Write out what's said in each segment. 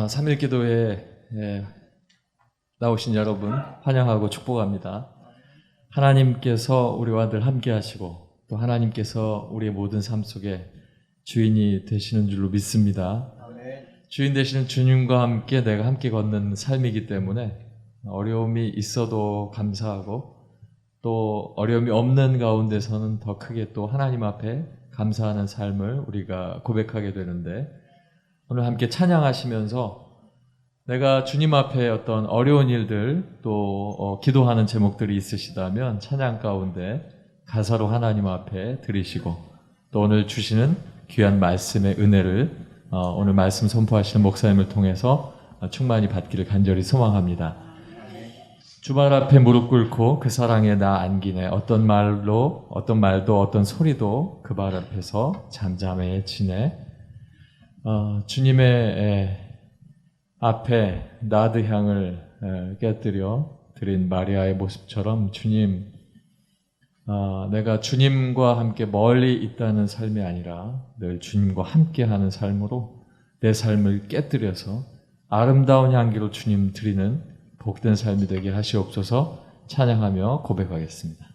3.1기도에 나오신 여러분 환영하고 축복합니다. 하나님께서 우리와 늘 함께 하시고 또 하나님께서 우리의 모든 삶 속에 주인이 되시는 줄로 믿습니다. 주인 되시는 주님과 함께 내가 함께 걷는 삶이기 때문에 어려움이 있어도 감사하고 또 어려움이 없는 가운데서는 더 크게 또 하나님 앞에 감사하는 삶을 우리가 고백하게 되는데, 오늘 함께 찬양하시면서 내가 주님 앞에 어떤 어려운 일들 또 기도하는 제목들이 있으시다면 찬양 가운데 가사로 하나님 앞에 드리시고 또 오늘 주시는 귀한 말씀의 은혜를 오늘 말씀 선포하시는 목사님을 통해서 충만히 받기를 간절히 소망합니다. 주발 앞에 무릎 꿇고 그 사랑에 나 안기네. 어떤 말도 어떤 소리도 그 발 앞에서 잠잠해지네. 주님의 앞에 나드 향을 깨뜨려 드린 마리아의 모습처럼 주님, 내가 주님과 함께 멀리 있다는 삶이 아니라 늘 주님과 함께하는 삶으로 내 삶을 깨뜨려서 아름다운 향기로 주님 드리는 복된 삶이 되게 하시옵소서. 찬양하며 고백하겠습니다.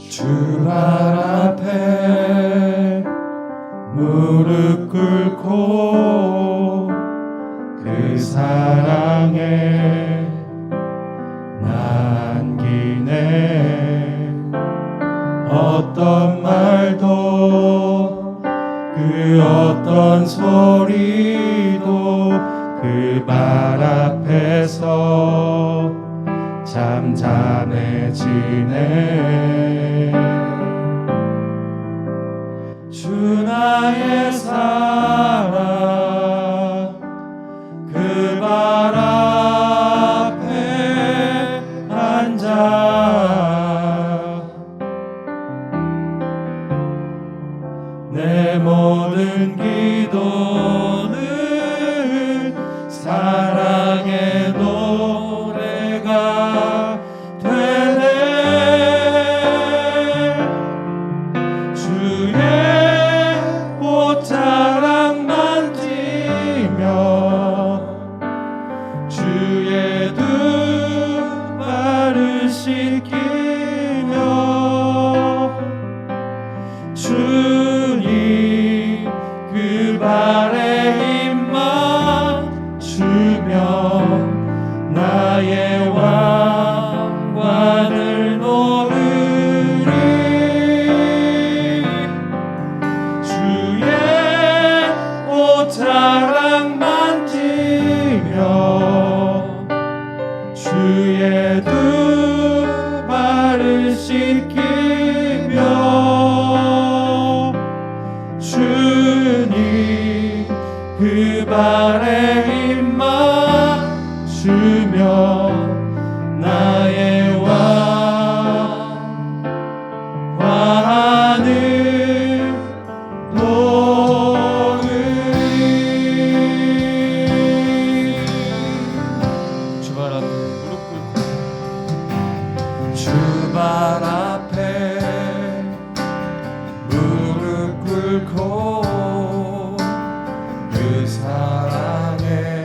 주발 앞에 무릎 꿇고 그 사랑에 나 안기네. 어떤 말도 그 어떤 소리도 그 발 앞에서 잠잠해지네. 주 나의 사랑 그 발 앞에 앉아 내 모든 기도는 사랑의 노래가 되네. 주의 옷자락 만지며 주의 두 발을 씻기며 주님 그 발에 입만 주며 나의 왕관을 놓으리. 주의 옷자락 만지며 주의 두 발을 씻기며 주님 그 발에 입만 주며 나의 왕관을 놓으리. 주발 앞에 무릎 꿇고 주발 앞에 무릎 꿇고 그 사랑에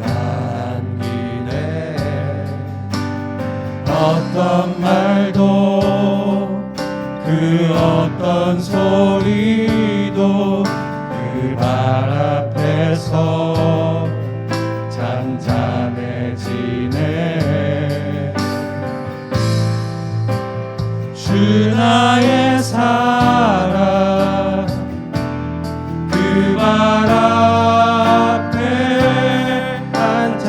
나 안기네. 어떤 말도 그 어떤 소리도 그 발 앞에서 잠잠해지네. 주 나의 사랑 그 발 앞에 앉아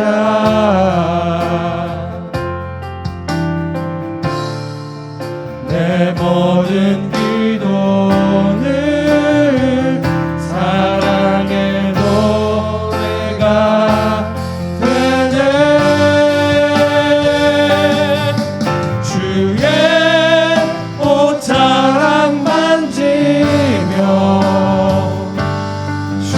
내 모든 기도는 사랑의 노래가 되네. 주의 옷자락 만지며 주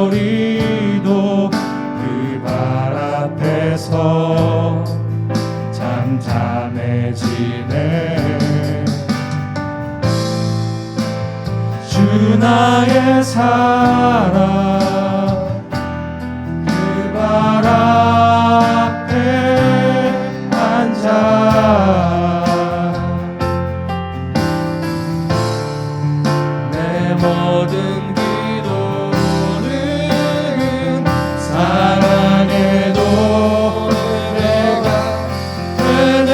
우리도 그 발 앞에서 잠잠해지네. 주 나의 사랑 그 발 앞에 앉아 내 모든 기도는 사랑의 노래가 되네.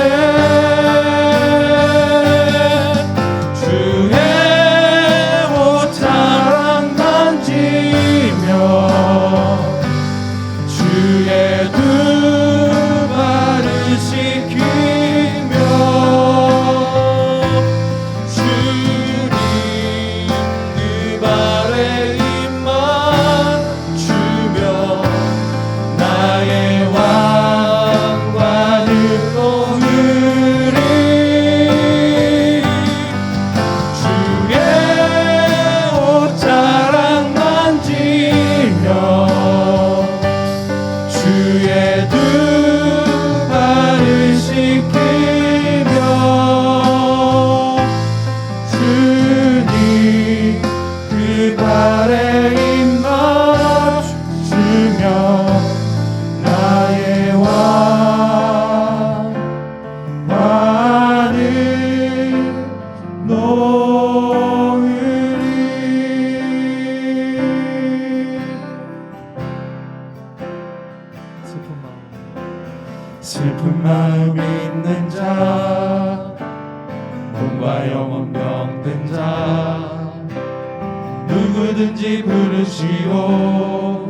주의 옷자락 만지며 주의 두 발을 씻기며 주님 그 발에 입만 주며 나의 왕관을 오르리. 주의 옷자락 만지며 주의 두 발을 씻기며 주님 그 발에 입만 주며 나의 왕관을 놓으리. 슬픈 마음 있는 자 몸과 영혼 병든 자 누구든지 부르시오.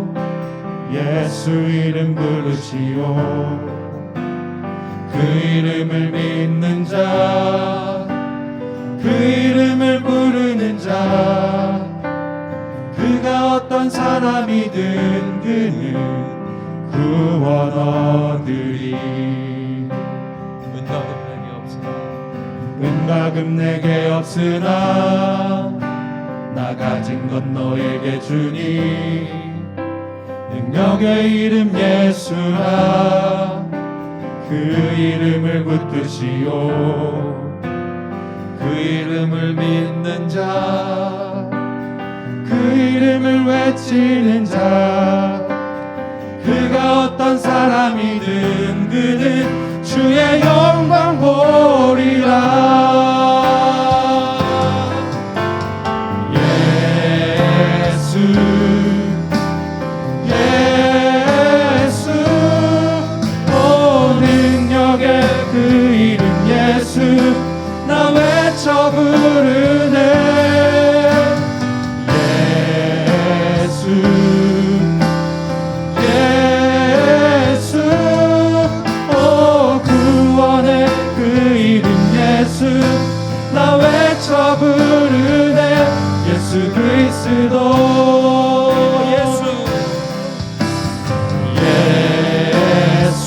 예수 이름 부르시오. 그 이름을 믿는 자 그 이름을 부르는 자 그가 어떤 사람이든 그는 구원 얻으리. 은과 금 내게 없으나 나 가진 것 너에게 주니 능력의 이름 예수라. 그 이름을 붙드시오. 그 이름을 믿는 자 그 이름을 외치는 자 그가 어떤 사람이든 그는 주의 영광 보리라. 예수 예수 오 능력의 그 이름 예수 나 외쳐 부르네. 예수 예수 오 구원의 그 이름 예수 나 외쳐 부르네. 예수 그리스도 예수 예수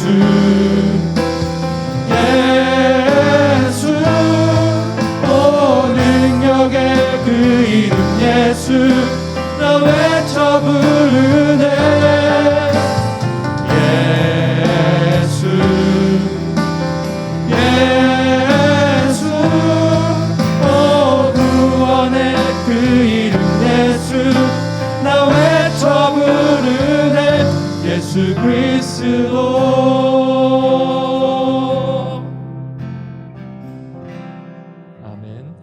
예수 오 능력의 그 이름 예수 나 외쳐 부르네. 예수 예수 오 구원의 그 이름 예수 나 외쳐 부르네. 예수 그리스도. 아멘.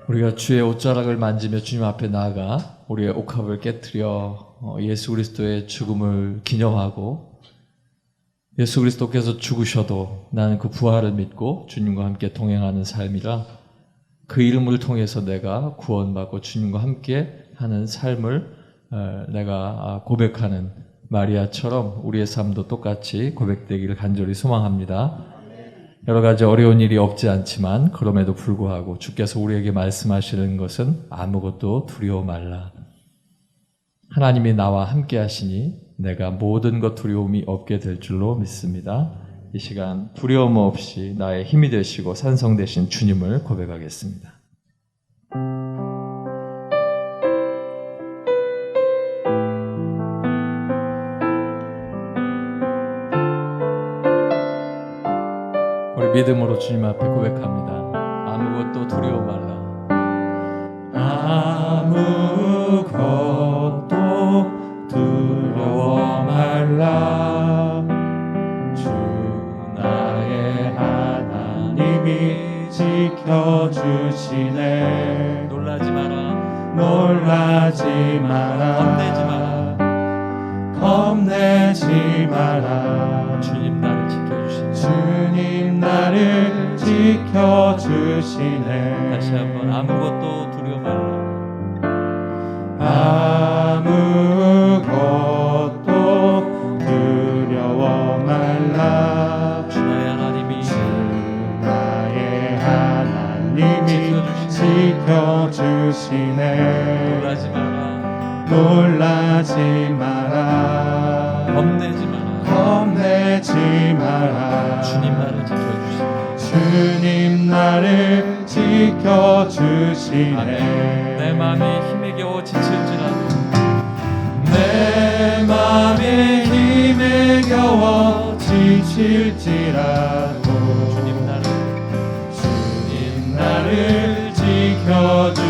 우리가 주의 옷자락을 만지며 주님 앞에 나아가 우리의 옥합을 깨뜨려 예수 그리스도의 죽음을 기념하고 예수 그리스도께서 죽으셔도 나는 그 부활을 믿고 주님과 함께 동행하는 삶이라 그 이름을 통해서 내가 구원받고 주님과 함께 하는 삶을 내가 고백하는 마리아처럼 우리의 삶도 똑같이 고백되기를 간절히 소망합니다. 여러 가지 어려운 일이 없지 않지만 그럼에도 불구하고 주께서 우리에게 말씀하시는 것은 아무것도 두려워 말라. 하나님이 나와 함께 하시니 내가 모든 것 두려움이 없게 될 줄로 믿습니다. 이 시간 두려움 없이 나의 힘이 되시고 산성 되신 주님을 고백하겠습니다. 믿음으로 주님 앞에 고백합니다. 아무것도 두려워 말라. 아무것도 두려워 말라. 주 나의 하나님이 지켜주시네. 놀라지 마라. 놀라지 마라. 겁내지 마라. 겁내지 마라. 주님 나를 지켜주시네. 주님 나를 지켜주시네. 다시 한번 아무것도 두려워 말라. 아무것도 두려워 말라. 주 나의 하나님이 주 나의 하나님이 지켜주시네. 놀라지 마라. 놀라지 마라. 겁내지 마라. 겁내지 마라. 주님 나를 지켜주시네. 주님 나를 지켜주시네. 아멘. 내 마음이 힘에 겨워 지칠지라도 내 마음이 힘에 겨워 지칠지라도 주님 나를 지켜주시네.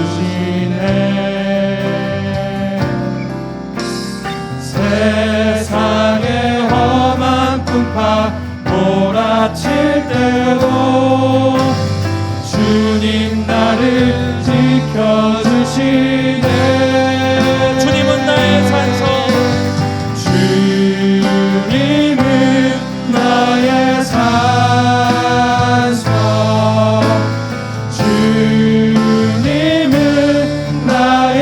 세상의 험한 풍파 몰아칠 때도 주님 나를 지켜주시네. 주님은 나의 산성. 주님은 나의 산성. 주님은 나의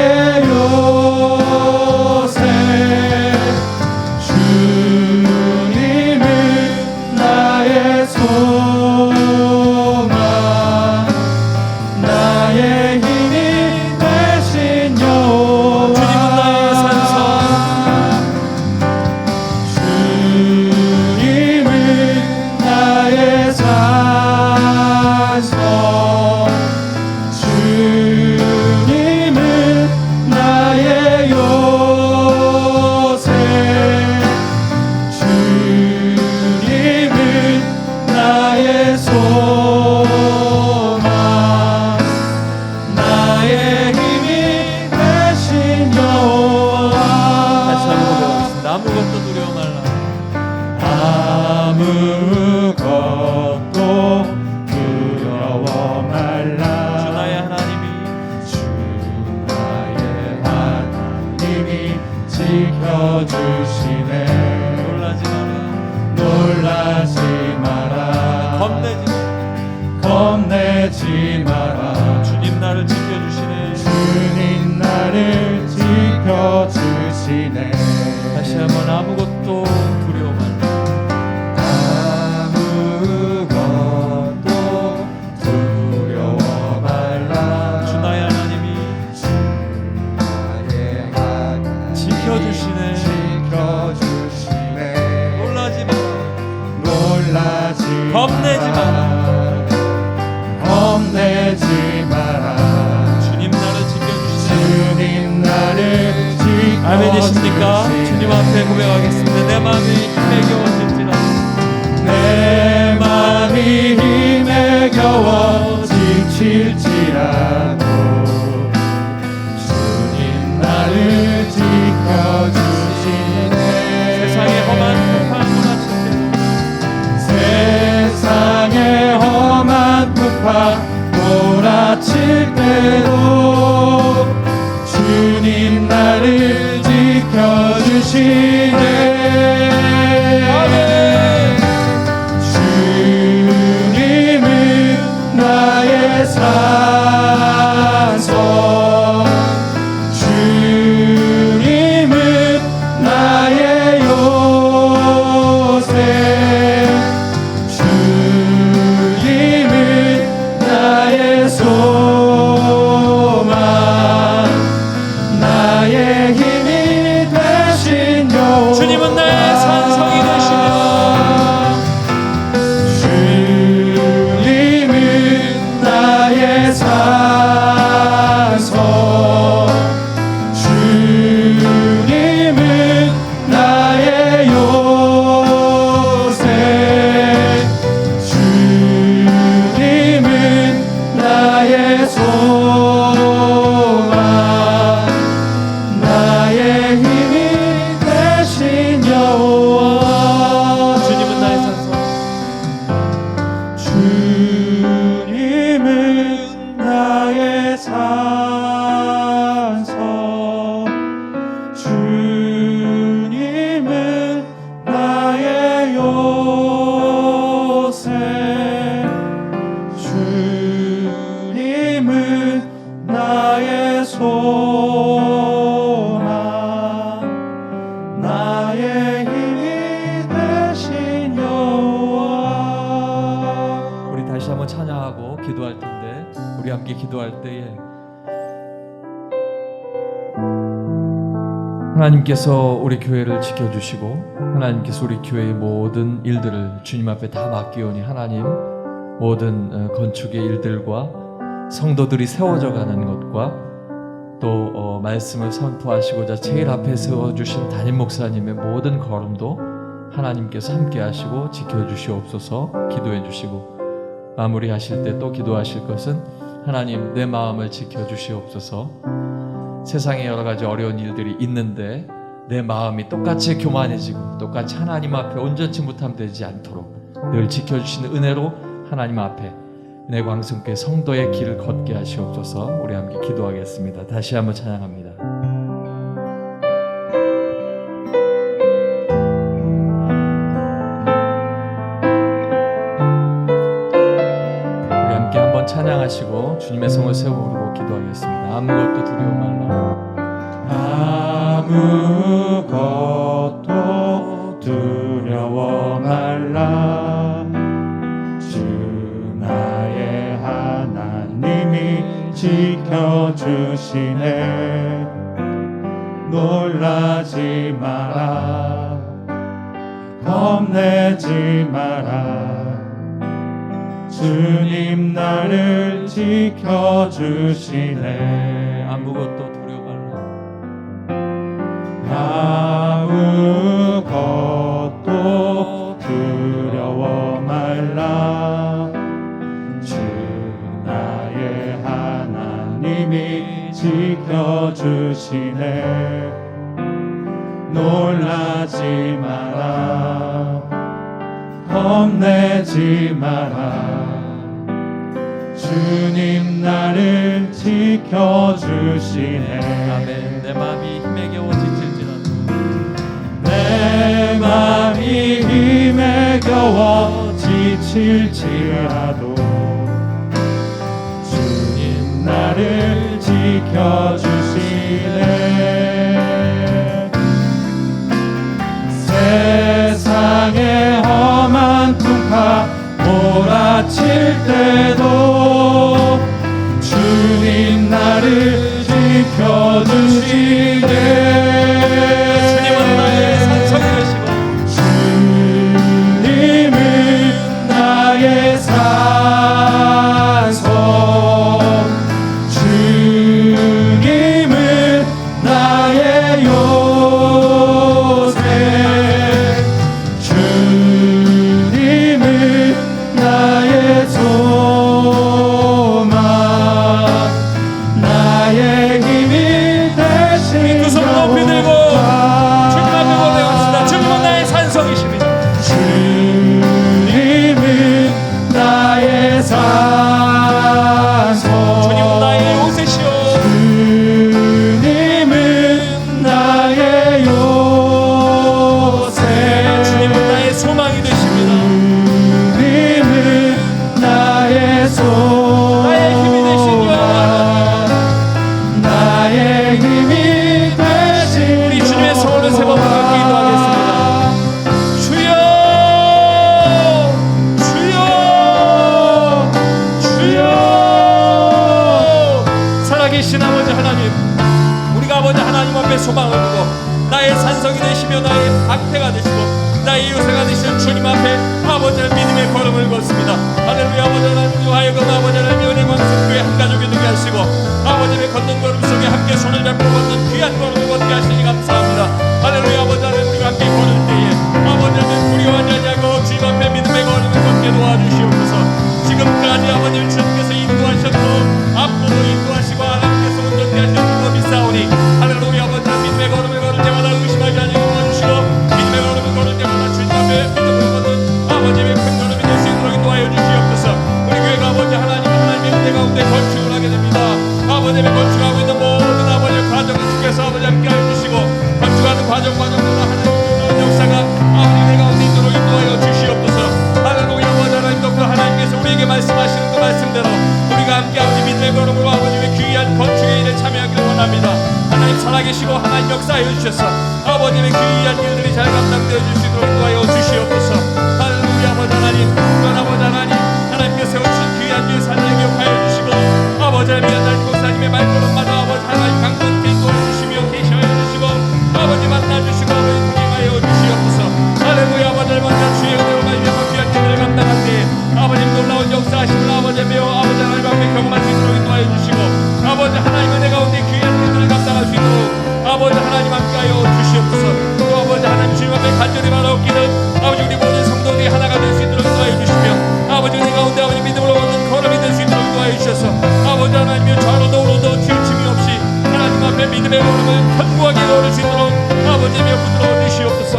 요새. 주님은 나의 소망. 나의 힘이 되신 여호와. 주님은 나의 산성. 주님은 나의 산성. 주님은 나의 요새. 주님은 나의 소망. 나의 힘이 되신 여호와. 다시 한번 고백하겠습니다. 아무것도 두려워 말라. 아무것도 두려워 말라. 주 나의 하나님이 주 나의 하나님이 지켜주시네. 놀라지 마라. 놀라지 마라. 겁내지 마라. 겁내지 마라. 주님 나를 지켜주시네. 주님 나를 지켜주시네. 다시 한번 아무것도 두려워 말라. 아무것도 두려워 말라. 주 나의 하나님이 나의 하나님이 지켜주시네. 지켜주시네. 놀라지 마라. 놀라지 겁내지 겁내지 마라. 주님 나를 지켜주시네. 주님 나를 지켜주시네. 아멘이십니까? 주님 앞에 고백하겠습니다. 내 마음이 힘에 겨워질지라도 내 마음이 힘에 겨워 지칠지라도 주님 나를 지켜주시네. 세상의 험한 풍파 몰아칠 세상의 험한 풍파 몰아칠 때도 주님 나를 지켜주시네. 주님은 나의 산성. 주님은 나의 요새. 주님은 나의 소망. 나의 힘이 되신 여호와. 주님은 나의 산성이 되시며 주님은 나의 산성. 주님은 나의 요새. 주님은 함께 기도할 때에 하나님께서 우리 교회를 지켜주시고 하나님께서 우리 교회의 모든 일들을 주님 앞에 다 맡기오니 하나님 모든 건축의 일들과 성도들이 세워져 가는 것과 또 말씀을 선포하시고자 제일 앞에 세워주신 담임 목사님의 모든 걸음도 하나님께서 함께 하시고 지켜주시옵소서. 기도해 주시고 마무리하실 때 또 기도하실 것은 하나님 내 마음을 지켜주시옵소서. 세상에 여러 가지 어려운 일들이 있는데 내 마음이 똑같이 교만해지고 똑같이 하나님 앞에 온전치 못함 되지 않도록 늘 지켜주시는 은혜로 하나님 앞에 은혜 광성교회 성도의 길을 걷게 하시옵소서. 우리 함께 기도하겠습니다. 다시 한번 찬양합니다. 우리 함께 한번 찬양하시고 주님의 성을 세워 부르고 기도하겠습니다. 아무것도 두려워 말라. 아무것도 두려워 말라. 주 나의 하나님이 지켜주시네. 놀라지 마라. 겁내지 마라. 주님 나를 지켜주시네. 아무것도 두려워 말라. 아무것도 두려워 말라. 주 나의 하나님이 지켜주시네. 놀라지 마라. 겁내지 마라. 주님 나를 지켜주시네. 아멘. 내 마음이 힘에 겨워 지칠지라도 내 마음이 힘에 겨워 지칠지라도 주님 나를 지켜주시네. 세상의 험한 풍파 몰아칠 때도 주님 나를 지켜주시네. 주님은 나의 산성이 되시고 주님은 나의 산성. 주님은 나의 요새. 주님은 나의 소망. 나의 힘이 되신 두 손 높이 들고 여호와. 주님 앞에 고백합시다. 주님은 나의 산성이십니다. 주님은 나의 산성. 주님은 나의 요새시오. 주님은 나의 요새. 주님은 나의 소망이 되십니다. 주님은 나의 소망. 나의 힘이 되신 여호와. 나의 힘이 되신 우리 주님의 성을 세 번 부르고 기도하겠습니다. 주여, 주여, 주여. 살아계신 아버지 하나님, 우리가 아버지 하나님 앞에 소망을 두고 나의 산성이 되시며 나의 방패가 되시고 나의 요새가 되시는 주님 앞에 아버지는 믿음의 걸음을 걷습니다. 할렐루야. 아버지 하나님 하여금 아버지 하나님 은혜 광성교회 한 가족이 되게 하시고 아버지의 걷는 걸음 속에 함께 손을 잡고 걷는 귀한 걸음을 걷게 하시니 감사합니다. 할렐루야. 아버지 하나님 우리가 함께 걸을 때에 아버지 하나님 두려워하지 아니하고 주님 앞에 믿음의 걸음을 걷게 도와주시옵소서. 지금까지 아버님 주님께서 인도하셨고 앞으로 인도하시고 하나님께서 온전히 하시는 법이 싸우니 할렐루야. 아버지 하나님 믿음의 걸음을 걸을 때마다 의심하지 않게 도와주시고 믿음의 걸음을 걸을 때마다 주님 앞에 믿음을 걷는 아버지의 큰 걸음이 될 수 있도록 인도하여 주시옵소서. 우리 교회가 아버지 하나님의 은혜 가운데 건축을 하게 됩니다. 아버지의 건축하고 있는 모든 아버지의 과정을 주께서 아버지 함께 해주시고 건축하는 과정마다 하나님의 역사가 아버지 은혜 가운데 있도록 인도하여 주시옵소서. 할렐루야. 아버지 하나님 또 하나님께서 우리에게 말씀하시는 그 말씀대로 우리가 함께 아버지 믿음의 걸음으로 아버지의 귀한 건축의 일에 참여하기를 원합니다. 하나님 살아계시고 하나님 역사하여 주셔서 아버지의 귀한 일들이 잘 감당되어 줄 수 있도록 인도하여 주시옵소서. 할렐루야. 아버지 하나님 또한 아버지 하나님 하나님께서 세우신 귀한 예산을 기억하여 주시고 아버지 아버지 하나님 연단 목사님의 말걸음마다 아버지 하나님 강건케 도와주시며 계셔 주시고 아버지 만나주시고 아버지 동행하여 주시옵소서. 할렐루야. 아버지 먼저 주의 은혜로 말미암아 귀한 일을 감당할 때 아버님 놀라운 역사하심을 아버지 배워 아버지 하나님 앞에 경험할 수 있도록 인도하여 주시고 아버지 하나님 은혜 가운데 귀한 일들을 감당할 수 있도록 아버지 하나님 함께하여 주시옵소서. 또 아버지 하나님 주님 앞에 간절히 바라옵기는 아버지 우리 모든 성도들이 하나가 될 수 있도록 인도하여 주시며 아버지 은혜 가운데 아버지 믿음으로 걷는 걸음이 될 수 있도록 인도하여 주셔서 아버지 하나님의 좌로도 우로도 지침이 없이 하나님 앞에 믿음의 걸음을 견고하게 걸을 수 있도록 아버지의 붙들어 주시옵소서.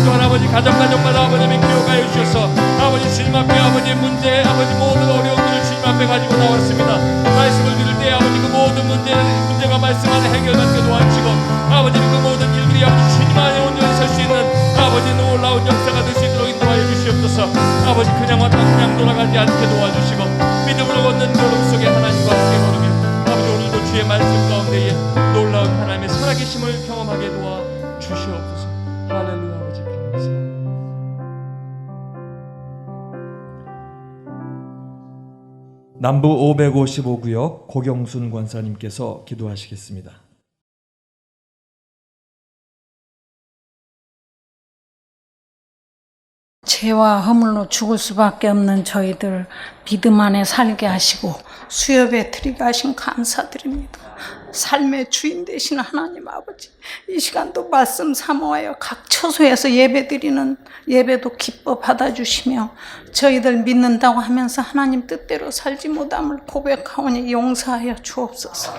또한 아버지 가정마다 아버지의 기억하여 주셔서 아버지 주님 앞에 아버지의 문제 아버지 모든 어려움들을 주님 앞에 가지고 나왔습니다. 말씀을 들을 때 아버지 그 모든 문제가 말씀 안에 해결받게 도와주시고 아버지 그 모든 일들이 아버지 주님 안에 온전히 설 수 있는 아버지 놀라운 역사가 될 수 있도록 인도하여 주시옵소서. 아버지 그냥 왔다 그냥 돌아가지 않게 도와주시고 믿음으로 걷는 걸음 속에 하나님과 함께 걸으며 아버지 오늘도 주의 말씀 가운데에 놀라운 하나님의 살아계심을 경험하게 도와주시옵소서. 할렐루야. 아버지 감사합니다. 남부 555구역 고경순 권사님께서 기도하시겠습니다. 죄와 허물로 죽을 수밖에 없는 저희들 믿음 안에 살게 하시고 수협에 드리게 하신 감사드립니다. 삶의 주인 되신 하나님 아버지, 이 시간도 말씀 사모하여 각 처소에서 예배드리는 예배도 기뻐 받아주시며 저희들 믿는다고 하면서 하나님 뜻대로 살지 못함을 고백하오니 용서하여 주옵소서.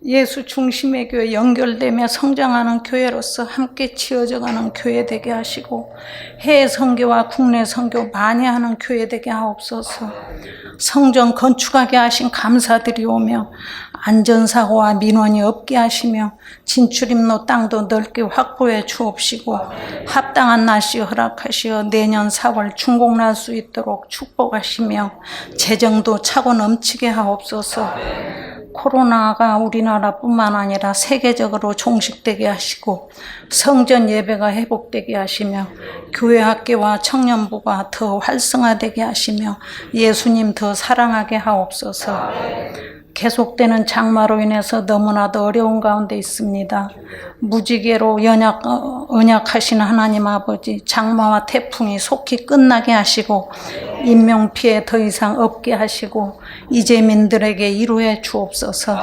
예수 중심의 교회 연결되며 성장하는 교회로서 함께 지어져가는 교회 되게 하시고 해외 선교와 국내 선교 많이 하는 교회 되게 하옵소서. 성전 건축하게 하신 감사드리오며 안전사고와 민원이 없게 하시며 진출입로 땅도 넓게 확보해 주옵시고 합당한 날씨 허락하시어 내년 4월 준공할 수 있도록 축복하시며 재정도 차고 넘치게 하옵소서. 코로나가 우리나라뿐만 아니라 세계적으로 종식되게 하시고 성전 예배가 회복되게 하시며 교회 학교와 청년부가 더 활성화되게 하시며 예수님 더 사랑하게 하옵소서. 계속되는 장마로 인해서 너무나도 어려운 가운데 있습니다. 무지개로 언약하시는 하나님 아버지, 장마와 태풍이 속히 끝나게 하시고 인명피해 더 이상 없게 하시고 이재민들에게 이루어 주옵소서.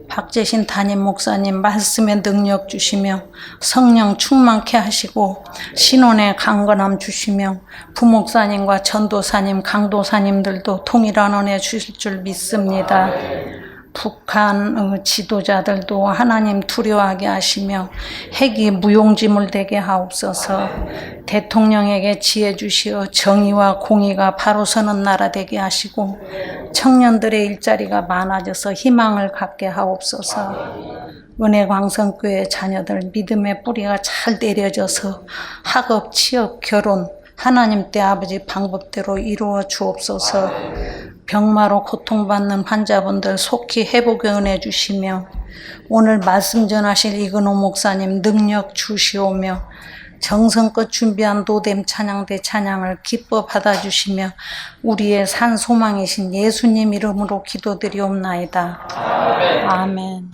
박재신 담임 목사님 말씀에 능력 주시며 성령 충만케 하시고 신혼에 강건함 주시며 부목사님과 전도사님, 강도사님들도 동일한 은혜 주실 줄 믿습니다. 북한 지도자들도 하나님 두려워하게 하시며 핵이 무용지물 되게 하옵소서. 대통령에게 지혜 주시어 정의와 공의가 바로 서는 나라 되게 하시고 청년들의 일자리가 많아져서 희망을 갖게 하옵소서. 은혜광성교회 자녀들 믿음의 뿌리가 잘 내려져서 학업, 취업, 결혼 하나님 때 아버지 방법대로 이루어 주옵소서. 병마로 고통받는 환자분들 속히 회복의 은혜 주시며 오늘 말씀 전하실 이근호 목사님 능력 주시오며 정성껏 준비한 노뎀 찬양대 찬양을 기뻐 받아주시며 우리의 산 소망이신 예수님 이름으로 기도드리옵나이다. 아멘. 아멘.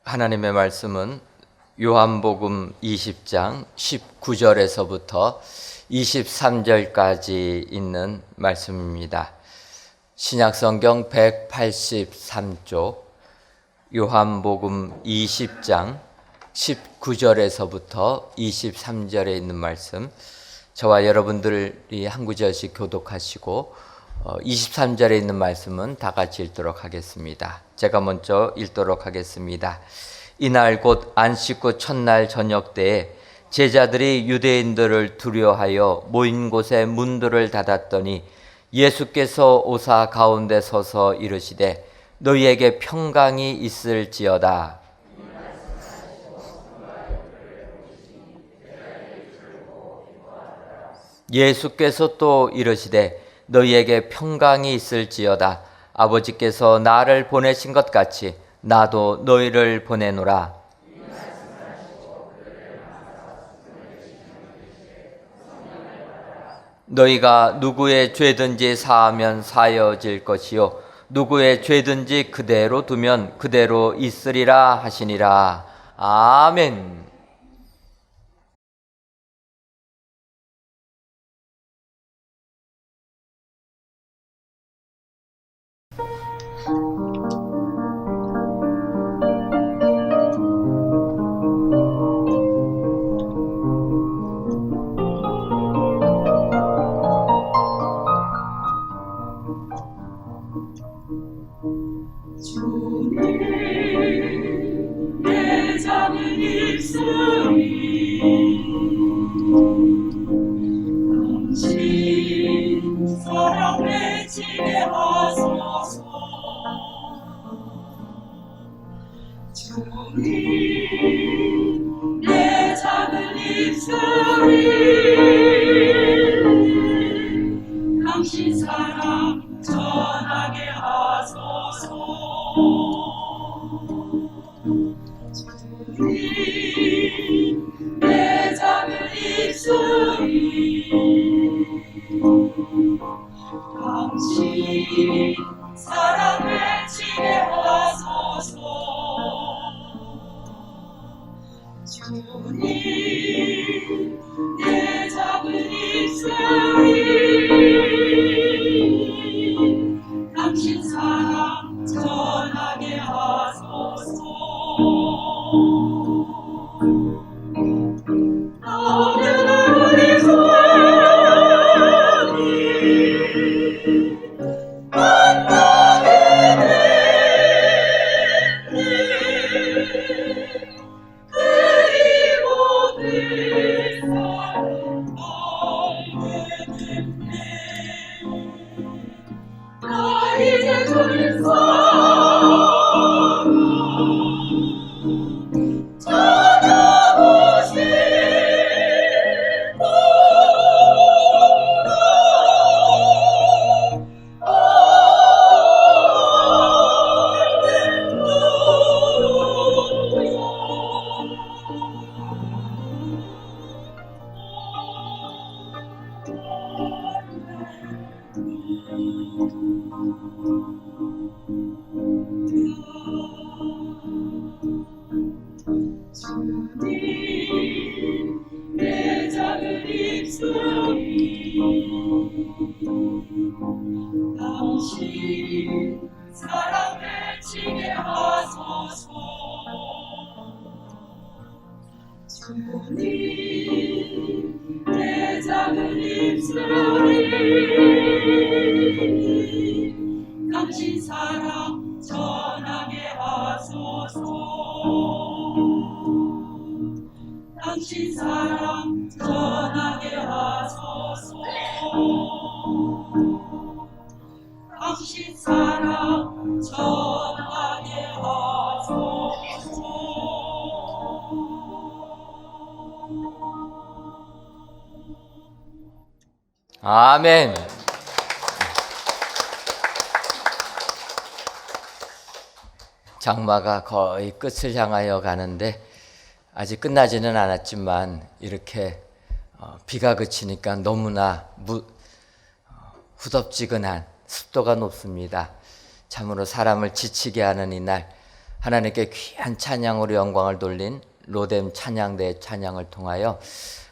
하나님의 말씀은 요한복음 20장 19절에서부터 23절까지 있는 말씀입니다. 신약성경 183쪽 요한복음 20장 19절에서부터 23절에 있는 말씀, 저와 여러분들이 한 구절씩 교독하시고 23절에 있는 말씀은 다 같이 읽도록 하겠습니다. 제가 먼저 읽도록 하겠습니다. 이날 곧 안식구 첫날 저녁 때에 제자들이 유대인들을 두려워하여 모인 곳에 문들을 닫았더니 예수께서 오사 가운데 서서 이르시되 너희에게 평강이 있을지어다. 예수께서 또 이르시되 너희에게 평강이 있을지어다. 아버지께서 나를 보내신 것 같이 나도 너희를 보내노라. 너희가 누구의 죄든지 사하면 사여질 것이요 누구의 죄든지 그대로 두면 그대로 있으리라 하시니라. 아멘. 내 작은 입술이 당신 사랑에 지게 하소서. 주님 내 작은 입술이 당신 사랑 전하게 하소서. 주님 내 작은 입술이 당신 사랑 외치게 하소서. 주님 내 작은 입술이 당신 사랑 전하게 하소서. 나는 우리 손이 만나게 되네. 그리고 내 사랑 알게 됐네. 나 이제 주님 사랑 찾아보고 주님 내 작은 입술이 당신 사랑 외치게 하소서. 주님 내 작은 입술이 당신 사랑 전하게 하소서. 당신 사랑 전하게 하소서. 당신 사랑 전하게 하소서. 아멘. 장마가 거의 끝을 향하여 가는데 아직 끝나지는 않았지만 이렇게 비가 그치니까 너무나 후덥지근한 습도가 높습니다. 참으로 사람을 지치게 하는 이날 하나님께 귀한 찬양으로 영광을 돌린 로뎀 찬양대의 찬양을 통하여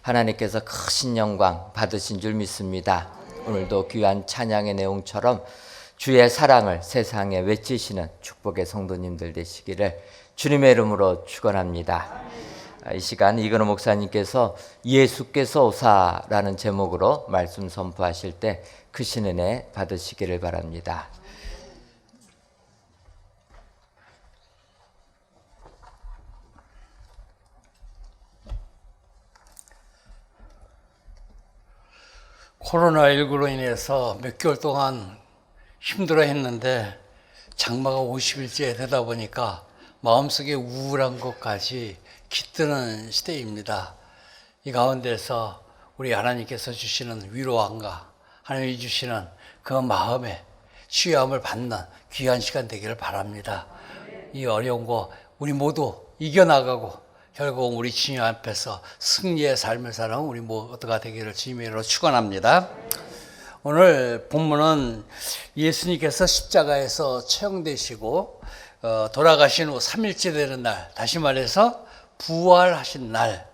하나님께서 크신 영광 받으신 줄 믿습니다. 오늘도 귀한 찬양의 내용처럼 주의 사랑을 세상에 외치시는 축복의 성도님들 되시기를 주님의 이름으로 축원합니다. 이 시간 이근호 목사님께서 예수께서 오사라는 제목으로 말씀 선포하실 때 크신 은혜 받으시기를 바랍니다. 코로나19로 인해서 몇 개월 동안 힘들어 했는데 장마가 50일째 되다 보니까 마음속에 우울한 것까지 깃드는 시대입니다. 이 가운데서 우리 하나님께서 주시는 위로함과 하나님이 주시는 그 마음에 취함을 받는 귀한 시간 되기를 바랍니다. 이 어려운 거 우리 모두 이겨나가고 결국 우리 주님 앞에서 승리의 삶을 사는 우리 모두가 되기를 주님으로 축원합니다. 오늘 본문은 예수님께서 십자가에서 처형되시고 돌아가신 후 3일째 되는 날, 다시 말해서 부활하신 날,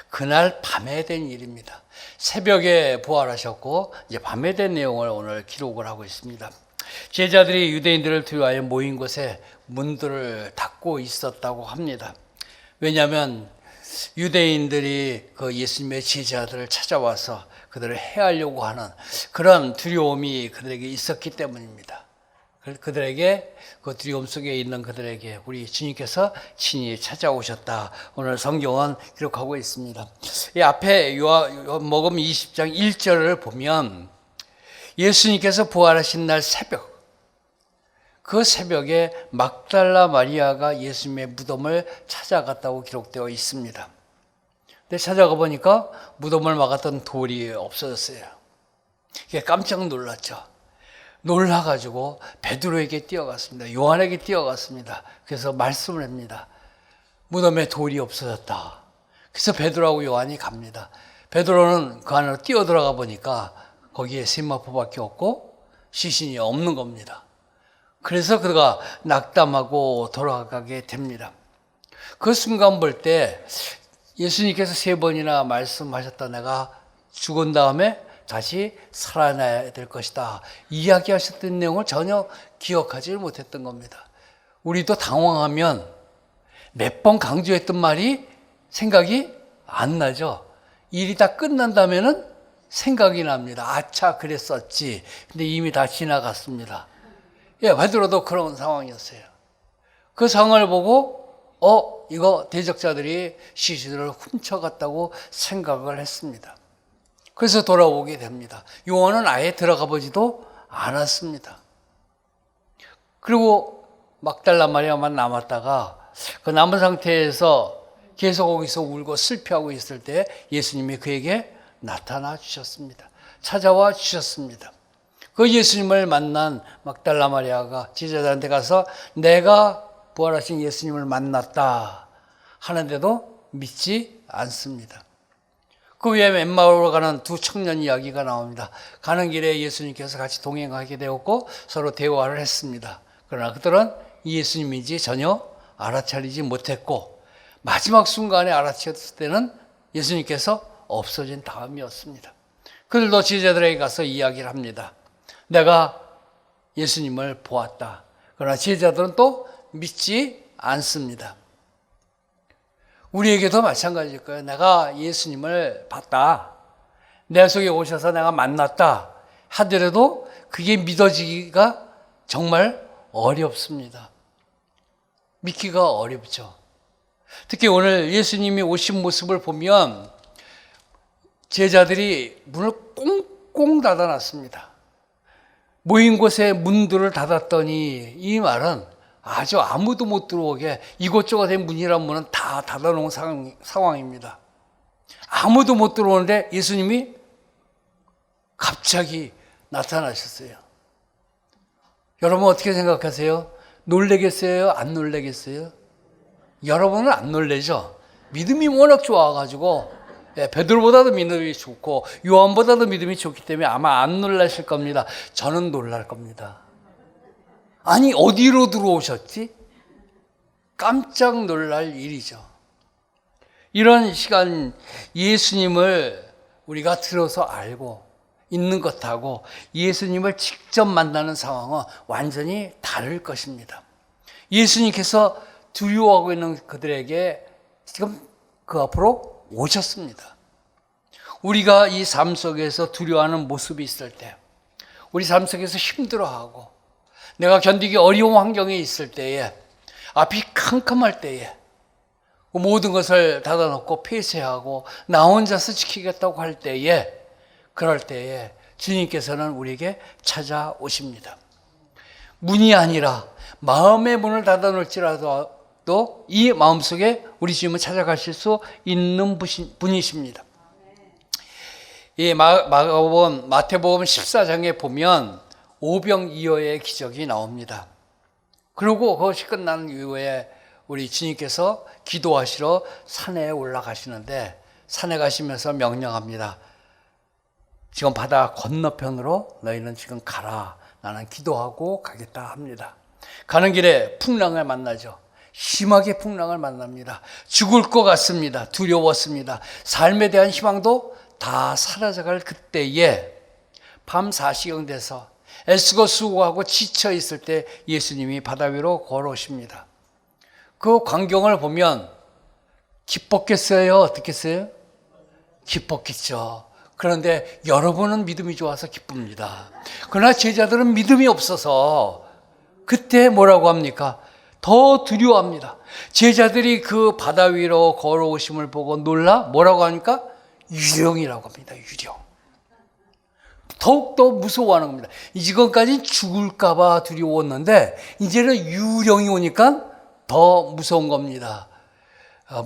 그날 밤에 된 일입니다. 새벽에 부활하셨고 이제 밤에 된 내용을 오늘 기록을 하고 있습니다. 제자들이 유대인들을 두려워하여 모인 곳에 문들을 닫고 있었다고 합니다. 왜냐하면 유대인들이 그 예수님의 제자들을 찾아와서 그들을 해하려고 하는 그런 두려움이 그들에게 있었기 때문입니다. 그들에게 그 두려움 속에 있는 그들에게 우리 주님께서 친히 찾아오셨다. 오늘 성경은 기록하고 있습니다. 이 앞에 요한복음 20장 1절을 보면 예수님께서 부활하신 날 새벽, 그 새벽에 막달라 마리아가 예수님의 무덤을 찾아갔다고 기록되어 있습니다. 근데 찾아가 보니까 무덤을 막았던 돌이 없어졌어요. 이게 깜짝 놀랐죠. 놀라가지고 베드로에게 뛰어갔습니다. 요한에게 뛰어갔습니다. 그래서 말씀을 합니다. 무덤에 돌이 없어졌다. 그래서 베드로하고 요한이 갑니다. 베드로는 그 안으로 뛰어들어가 보니까 거기에 세마포밖에 없고 시신이 없는 겁니다. 그래서 그가 낙담하고 돌아가게 됩니다. 그 순간 볼 때 예수님께서 3번이나 말씀하셨다. 내가 죽은 다음에 다시 살아나야 될 것이다. 이야기하셨던 내용을 전혀 기억하지 못했던 겁니다. 우리도 당황하면 몇 번 강조했던 말이 생각이 안 나죠. 일이 다 끝난다면은 생각이 납니다. 아차, 그랬었지. 근데 이미 다 지나갔습니다. 예, 베드로도 그런 상황이었어요. 그 상황을 보고 이거 대적자들이 시신을 훔쳐갔다고 생각을 했습니다. 그래서 돌아오게 됩니다. 요한은 아예 들어가 보지도 않았습니다. 그리고 막달라 마리아만 남았다가 그 남은 상태에서 계속 거기서 울고 슬퍼하고 있을 때 예수님이 그에게 나타나 주셨습니다. 찾아와 주셨습니다. 그 예수님을 만난 막달라 마리아가 제자들한테 가서 내가 부활하신 예수님을 만났다 하는데도 믿지 않습니다. 그 위에 엠마오로 가는 두 청년 이야기가 나옵니다. 가는 길에 예수님께서 같이 동행하게 되었고 서로 대화를 했습니다. 그러나 그들은 예수님인지 전혀 알아차리지 못했고 마지막 순간에 알아챘을 때는 예수님께서 없어진 다음이었습니다. 그들도 제자들에게 가서 이야기를 합니다. 내가 예수님을 보았다. 그러나 제자들은 또 믿지 않습니다. 우리에게도 마찬가지일 거예요. 내가 예수님을 봤다. 내 속에 오셔서 내가 만났다 하더라도 그게 믿어지기가 정말 어렵습니다. 믿기가 어렵죠. 특히 오늘 예수님이 오신 모습을 보면 제자들이 문을 꽁꽁 닫아놨습니다. 모인 곳에 문들을 닫았더니 이 말은 아주 아무도 못 들어오게 이곳저곳의 문이란 문은 다 닫아놓은 상황입니다. 아무도 못 들어오는데 예수님이 갑자기 나타나셨어요. 여러분 어떻게 생각하세요? 놀래겠어요? 안 놀래겠어요? 여러분은 안 놀래죠? 믿음이 워낙 좋아가지고 베드로보다도 믿음이 좋고 요한보다도 믿음이 좋기 때문에 아마 안 놀라실 겁니다. 저는 놀랄 겁니다. 아니 어디로 들어오셨지? 깜짝 놀랄 일이죠. 이런 시간 예수님을 우리가 들어서 알고 있는 것하고 예수님을 직접 만나는 상황은 완전히 다를 것입니다. 예수님께서 두려워하고 있는 그들에게 지금 그 앞으로 오셨습니다. 우리가 이 삶 속에서 두려워하는 모습이 있을 때, 우리 삶 속에서 힘들어하고 내가 견디기 어려운 환경에 있을 때에, 앞이 캄캄할 때에 모든 것을 닫아놓고 폐쇄하고 나 혼자서 지키겠다고 할 때에, 그럴 때에 주님께서는 우리에게 찾아오십니다. 문이 아니라 마음의 문을 닫아놓을지라도 이 마음속에 우리 주님은 찾아가실 수 있는 분이십니다. 이 마태복음 14장에 보면 오병이어의 기적이 나옵니다. 그리고 그것이 끝난 이후에 우리 주님께서 기도하시러 산에 올라가시는데 산에 가시면서 명령합니다. 지금 바다 건너편으로 너희는 지금 가라. 나는 기도하고 가겠다 합니다. 가는 길에 풍랑을 만나죠. 심하게 풍랑을 만납니다. 죽을 것 같습니다. 두려웠습니다. 삶에 대한 희망도 다 사라져갈 그때에 밤 4시경 돼서 애쓰고 수고하고 지쳐 있을 때 예수님이 바다 위로 걸어오십니다. 그 광경을 보면 기뻤겠어요? 어떻겠어요? 기뻤겠죠. 그런데 여러분은 믿음이 좋아서 기쁩니다. 그러나 제자들은 믿음이 없어서 그때 뭐라고 합니까? 더 두려워합니다. 제자들이 그 바다 위로 걸어오심을 보고 놀라 뭐라고 하니까? 유령이라고 합니다. 유령. 더욱더 무서워하는 겁니다. 이전까지 죽을까 봐 두려웠는데 이제는 유령이 오니까 더 무서운 겁니다.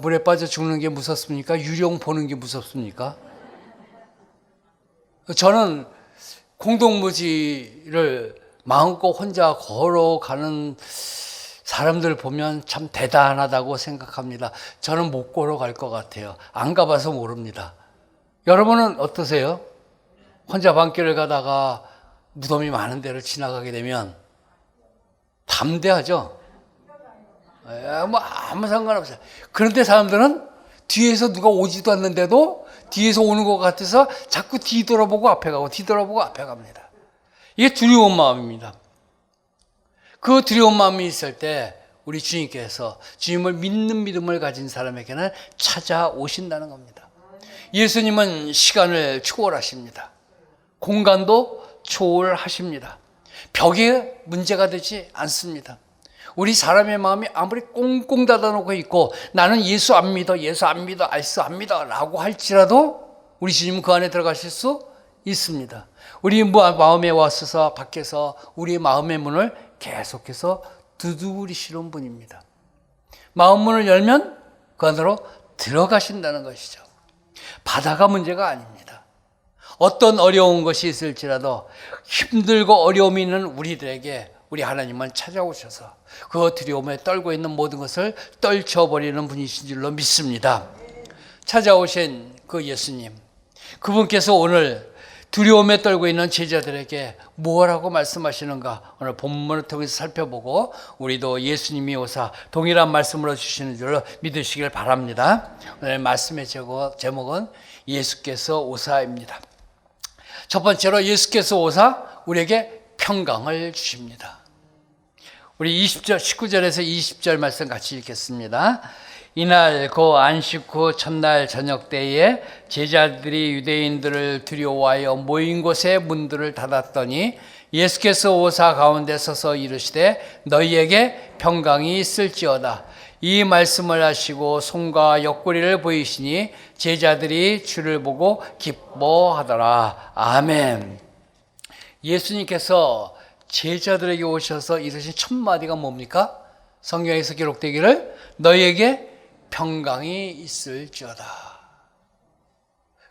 물에 빠져 죽는 게 무섭습니까? 유령 보는 게 무섭습니까? 저는 공동무지를 마음껏 혼자 걸어가는 사람들 보면 참 대단하다고 생각합니다. 저는 못 걸어갈 것 같아요. 안 가봐서 모릅니다. 여러분은 어떠세요? 혼자 밤길을 가다가 무덤이 많은 데를 지나가게 되면 담대하죠? 뭐 아무 상관없어요. 그런데 사람들은 뒤에서 누가 오지도 않는데도 뒤에서 오는 것 같아서 자꾸 뒤돌아보고 앞에 가고 뒤돌아보고 앞에 갑니다. 이게 두려운 마음입니다. 그 두려운 마음이 있을 때 우리 주님께서 주님을 믿는 믿음을 가진 사람에게는 찾아오신다는 겁니다. 예수님은 시간을 초월하십니다. 공간도 초월하십니다. 벽에 문제가 되지 않습니다. 우리 사람의 마음이 아무리 꽁꽁 닫아놓고 있고 나는 예수 안 믿어, 예수 안 믿어, 예수 안 믿어 라고 할지라도 우리 주님은 그 안에 들어가실 수 있습니다. 우리 마음에 와서 밖에서 우리 마음의 문을 계속해서 두드리시는 분입니다. 마음 문을 열면 그 안으로 들어가신다는 것이죠. 바다가 문제가 아닙니다. 어떤 어려운 것이 있을지라도 힘들고 어려움이 있는 우리들에게 우리 하나님은 찾아오셔서 그 두려움에 떨고 있는 모든 것을 떨쳐버리는 분이신 줄로 믿습니다. 찾아오신 그 예수님, 그분께서 오늘 두려움에 떨고 있는 제자들에게 무엇라고 말씀하시는가 오늘 본문을 통해서 살펴보고 우리도 예수님이 오사 동일한 말씀으로 주시는 줄로 믿으시길 바랍니다. 오늘 말씀의 제목은 예수께서 오사입니다. 첫 번째로 예수께서 오사 우리에게 평강을 주십니다. 우리 19절에서 20절 말씀 같이 읽겠습니다. 이날 그 안식 후 첫날 저녁 때에 제자들이 유대인들을 두려워하여 모인 곳에 문들을 닫았더니 예수께서 오사 가운데 서서 이르시되 너희에게 평강이 있을지어다. 이 말씀을 하시고 손과 옆구리를 보이시니 제자들이 주를 보고 기뻐하더라. 아멘. 예수님께서 제자들에게 오셔서 이르신 첫 마디가 뭡니까? 성경에서 기록되기를 너희에게 평강이 있을지어다.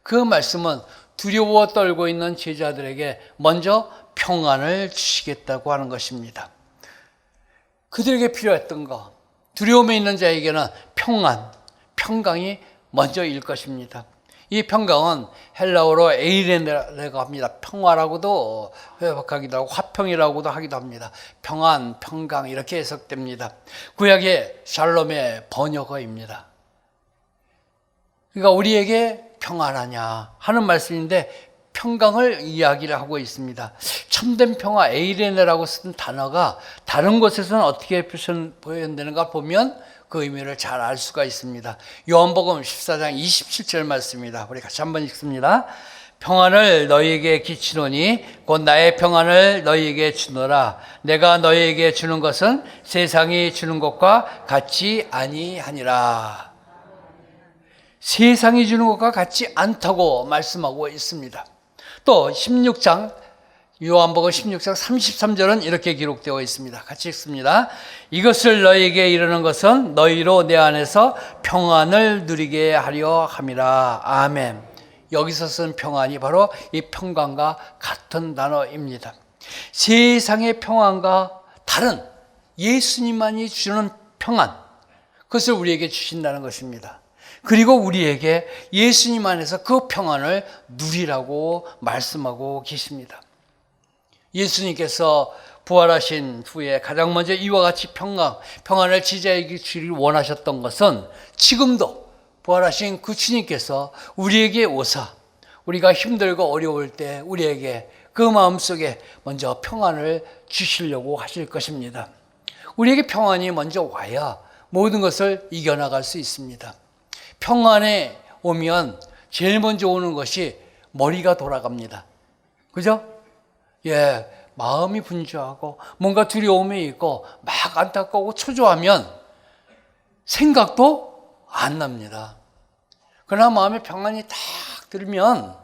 그 말씀은 두려워 떨고 있는 제자들에게 먼저 평안을 주시겠다고 하는 것입니다. 그들에게 필요했던 것, 두려움에 있는 자에게는 평강이 먼저일 것입니다. 이 평강은 헬라어로 에이레네라고 합니다. 평화라고도 회박하기도 하고 화평이라고도 하기도 합니다. 평안, 평강 이렇게 해석됩니다. 구약의 샬롬의 번역어입니다. 그러니까 우리에게 평안하냐 하는 말씀인데 평강을 이야기를 하고 있습니다. 참된 평화, 에이레네라고 쓴 단어가 다른 곳에서는 어떻게 표현되는가 보면 그 의미를 잘 알 수가 있습니다. 요한복음 14장 27절 말씀입니다. 우리 같이 한번 읽습니다. 평안을 너희에게 끼치노니 곧 나의 평안을 너희에게 주노라. 내가 너희에게 주는 것은 세상이 주는 것과 같이 아니하니라. 세상이 주는 것과 같지 않다고 말씀하고 있습니다. 또 16장 요한복음 16장 33절은 이렇게 기록되어 있습니다. 같이 읽습니다. 이것을 너희에게 이르는 것은 너희로 내 안에서 평안을 누리게 하려 함이라. 아멘. 여기서 쓴 평안이 바로 이 평강과 같은 단어입니다. 세상의 평안과 다른 예수님만이 주는 평안, 그것을 우리에게 주신다는 것입니다. 그리고 우리에게 예수님 안에서 그 평안을 누리라고 말씀하고 계십니다. 예수님께서 부활하신 후에 가장 먼저 이와 같이 평안을 지자에게 주기를 원하셨던 것은 지금도 부활하신 그 주님께서 우리에게 오사 우리가 힘들고 어려울 때 우리에게 그 마음속에 먼저 평안을 주시려고 하실 것입니다. 우리에게 평안이 먼저 와야 모든 것을 이겨나갈 수 있습니다. 평안에 오면 제일 먼저 오는 것이 머리가 돌아갑니다. 그죠? 예, 마음이 분주하고 뭔가 두려움이 있고 막 안타까우고 초조하면 생각도 안 납니다. 그러나 마음에 평안이 딱 들면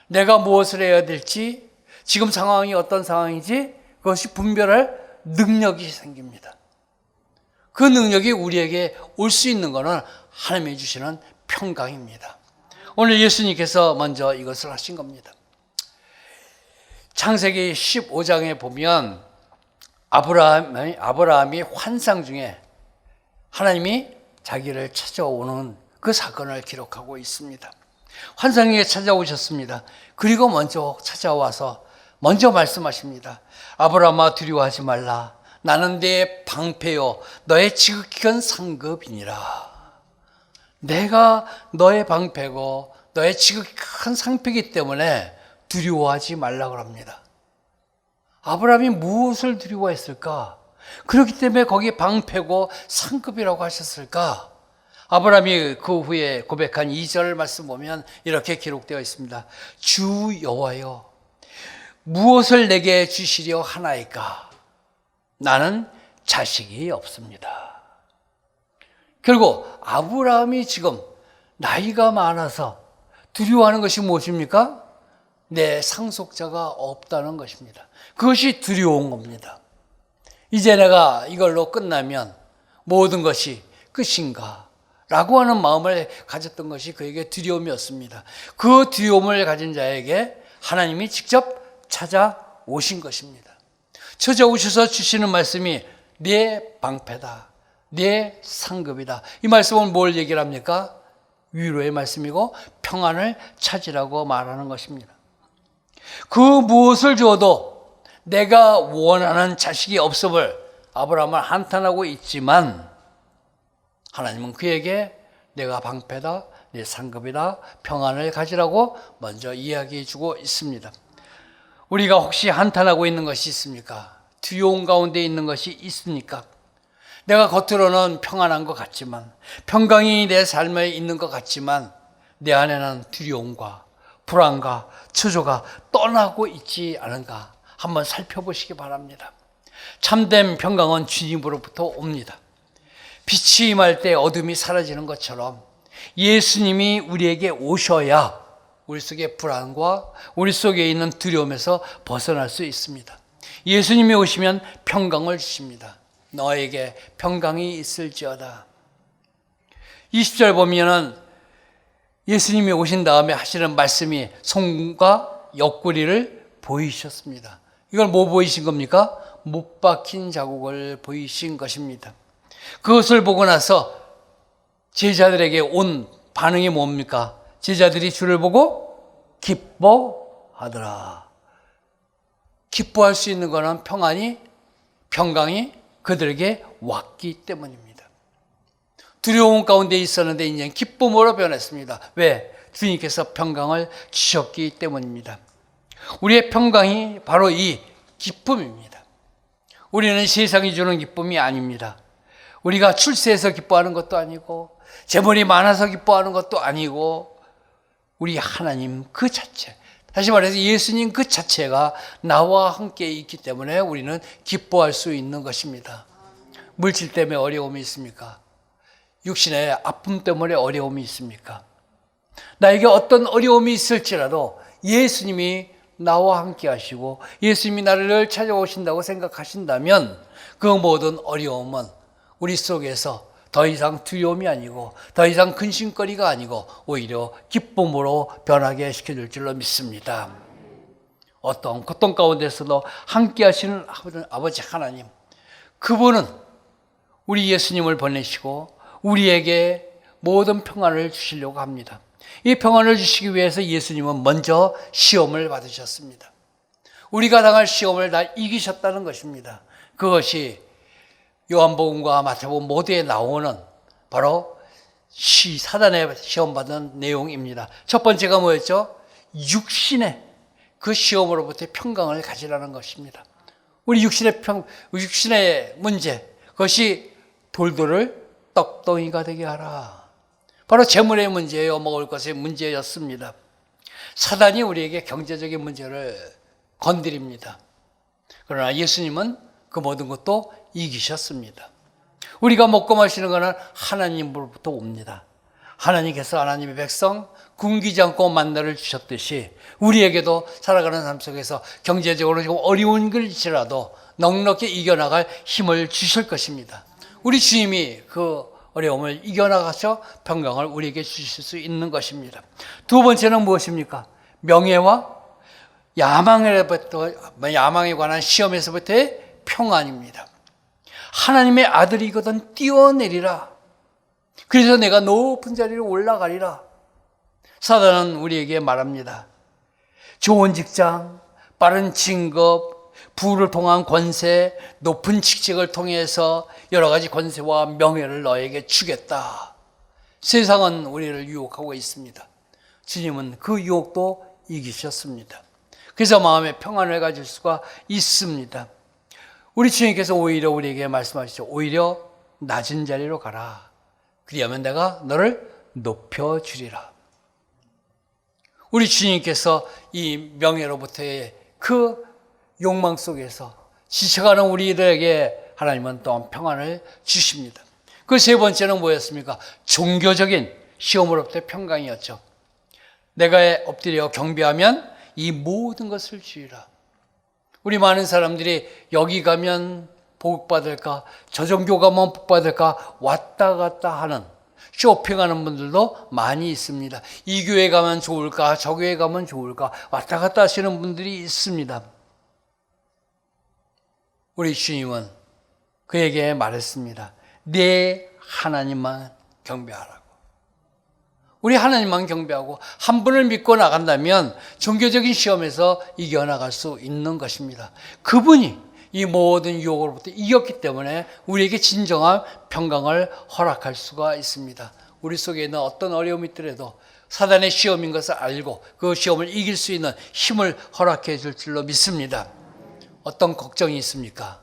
내가 무엇을 해야 될지, 지금 상황이 어떤 상황인지 그것이 분별할 능력이 생깁니다. 그 능력이 우리에게 올 수 있는 것은 하나님이 주시는 평강입니다. 오늘 예수님께서 먼저 이것을 하신 겁니다. 창세기 15장에 보면 아브라함이 환상 중에 하나님이 자기를 찾아오는 그 사건을 기록하고 있습니다. 환상에 찾아오셨습니다. 그리고 먼저 찾아와서 먼저 말씀하십니다. 아브라함아 두려워하지 말라. 나는 네 방패요 너의 지극한 상급이니라. 내가 너의 방패고 너의 지극한 상패이기 때문에 두려워하지 말라고 합니다. 아브라함이 무엇을 두려워했을까? 그렇기 때문에 거기 방패고 상급이라고 하셨을까? 아브라함이 그 후에 고백한 2절 말씀 보면 이렇게 기록되어 있습니다. 주 여호와여 무엇을 내게 주시려 하나이까? 나는 자식이 없습니다. 결국 아브라함이 지금 나이가 많아서 두려워하는 것이 무엇입니까? 내 상속자가 없다는 것입니다. 그것이 두려운 겁니다. 이제 내가 이걸로 끝나면 모든 것이 끝인가? 라고 하는 마음을 가졌던 것이 그에게 두려움이었습니다. 그 두려움을 가진 자에게 하나님이 직접 찾아오신 것입니다. 찾아오셔서 주시는 말씀이 네 방패다, 네 상급이다. 이 말씀은 뭘 얘기를 합니까? 위로의 말씀이고 평안을 찾으라고 말하는 것입니다. 그 무엇을 주어도 내가 원하는 자식이 없음을 아브라함은 한탄하고 있지만 하나님은 그에게 내가 방패다, 내 상급이다, 평안을 가지라고 먼저 이야기해 주고 있습니다. 우리가 혹시 한탄하고 있는 것이 있습니까? 두려움 가운데 있는 것이 있습니까? 내가 겉으로는 평안한 것 같지만, 평강이 내 삶에 있는 것 같지만 내 안에는 두려움과 불안과 초조가 떠나고 있지 않은가 한번 살펴보시기 바랍니다. 참된 평강은 주님으로부터 옵니다. 빛이 임할 때 어둠이 사라지는 것처럼 예수님이 우리에게 오셔야 우리 속의 불안과 우리 속에 있는 두려움에서 벗어날 수 있습니다. 예수님이 오시면 평강을 주십니다. 너에게 평강이 있을지어다. 20절 보면은 예수님이 오신 다음에 하시는 말씀이 손과 옆구리를 보이셨습니다. 이걸 뭐 보이신 겁니까? 못 박힌 자국을 보이신 것입니다. 그것을 보고 나서 제자들에게 온 반응이 뭡니까? 제자들이 주를 보고 기뻐하더라. 기뻐할 수 있는 것은 평강이 그들에게 왔기 때문입니다. 두려움 가운데 있었는데 이제 기쁨으로 변했습니다. 왜? 주님께서 평강을 주셨기 때문입니다. 우리의 평강이 바로 이 기쁨입니다. 우리는 세상이 주는 기쁨이 아닙니다. 우리가 출세해서 기뻐하는 것도 아니고 재물이 많아서 기뻐하는 것도 아니고 우리 하나님 그 자체, 다시 말해서 예수님 그 자체가 나와 함께 있기 때문에 우리는 기뻐할 수 있는 것입니다. 물질 때문에 어려움이 있습니까? 육신의 아픔 때문에 어려움이 있습니까? 나에게 어떤 어려움이 있을지라도 예수님이 나와 함께 하시고 예수님이 나를 늘 찾아오신다고 생각하신다면 그 모든 어려움은 우리 속에서 더 이상 두려움이 아니고 더 이상 근심거리가 아니고 오히려 기쁨으로 변하게 시켜줄 줄로 믿습니다. 어떤 고통 가운데서도 함께 하시는 아버지 하나님, 그분은 우리 예수님을 보내시고 우리에게 모든 평안을 주시려고 합니다. 이 평안을 주시기 위해서 예수님은 먼저 시험을 받으셨습니다. 우리가 당할 시험을 다 이기셨다는 것입니다. 그것이 요한복음과 마태복음 모두에 나오는 바로 사단에 시험받은 내용입니다. 첫 번째가 뭐였죠? 육신의 그 시험으로부터 평강을 가지라는 것입니다. 우리 육신의 문제, 그것이 돌돌을 떡덩이가 되게 하라. 바로 재물의 문제예요. 먹을 것의 문제였습니다. 사단이 우리에게 경제적인 문제를 건드립니다. 그러나 예수님은 그 모든 것도 이기셨습니다. 우리가 먹고 마시는 것은 하나님으로부터 옵니다. 하나님께서 하나님의 백성 굶기지 않고 만나를 주셨듯이 우리에게도 살아가는 삶 속에서 경제적으로 좀 어려운 것일지라도 넉넉히 이겨나갈 힘을 주실 것입니다. 우리 주님이 그 어려움을 이겨나가서 평강을 우리에게 주실 수 있는 것입니다. 두 번째는 무엇입니까? 명예와 야망에 관한 시험에서부터의 평안입니다. 하나님의 아들이거든 뛰어내리라. 그래서 내가 높은 자리로 올라가리라. 사단은 우리에게 말합니다. 좋은 직장, 빠른 진급, 부를 통한 권세, 높은 직책을 통해서 여러 가지 권세와 명예를 너에게 주겠다. 세상은 우리를 유혹하고 있습니다. 주님은 그 유혹도 이기셨습니다. 그래서 마음의 평안을 가질 수가 있습니다. 우리 주님께서 오히려 우리에게 말씀하시죠. 오히려 낮은 자리로 가라. 그리하면 내가 너를 높여주리라. 우리 주님께서 이 명예로부터의 그 욕망 속에서 지쳐가는 우리들에게 하나님은 또한 평안을 주십니다. 그 세 번째는 뭐였습니까? 종교적인 시험으로부터의 평강이었죠. 내가 엎드려 경배하면 이 모든 것을 주리라. 우리 많은 사람들이 여기 가면 복 받을까, 저 종교 가면 복 받을까 왔다 갔다 하는 쇼핑하는 분들도 많이 있습니다. 이 교회 가면 좋을까, 저 교회 가면 좋을까 왔다 갔다 하시는 분들이 있습니다. 우리 주님은 그에게 말했습니다. 내 하나님만 경배하라고. 우리 하나님만 경배하고 한 분을 믿고 나간다면 종교적인 시험에서 이겨나갈 수 있는 것입니다. 그분이 이 모든 유혹으로부터 이겼기 때문에 우리에게 진정한 평강을 허락할 수가 있습니다. 우리 속에 있는 어떤 어려움이 있더라도 사단의 시험인 것을 알고 그 시험을 이길 수 있는 힘을 허락해 줄 줄로 믿습니다. 어떤 걱정이 있습니까?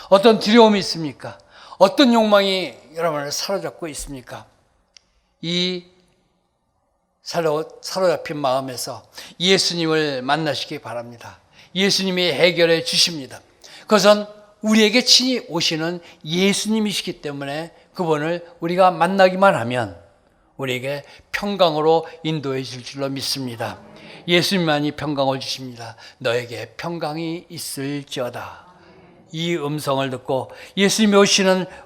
어떤 두려움이 있습니까? 어떤 욕망이 여러분을 사로잡고 있습니까? 이 사로잡힌 마음에서 예수님을 만나시기 바랍니다. 예수님이 해결해 주십니다. 그것은 우리에게 친히 오시는 예수님이시기 때문에 그분을 우리가 만나기만 하면 우리에게 평강으로 인도해 줄 줄로 믿습니다. 예수님만이 평강을 주십니다. 너에게 평강이 있을지어다. 이 음성을 듣고 예수님이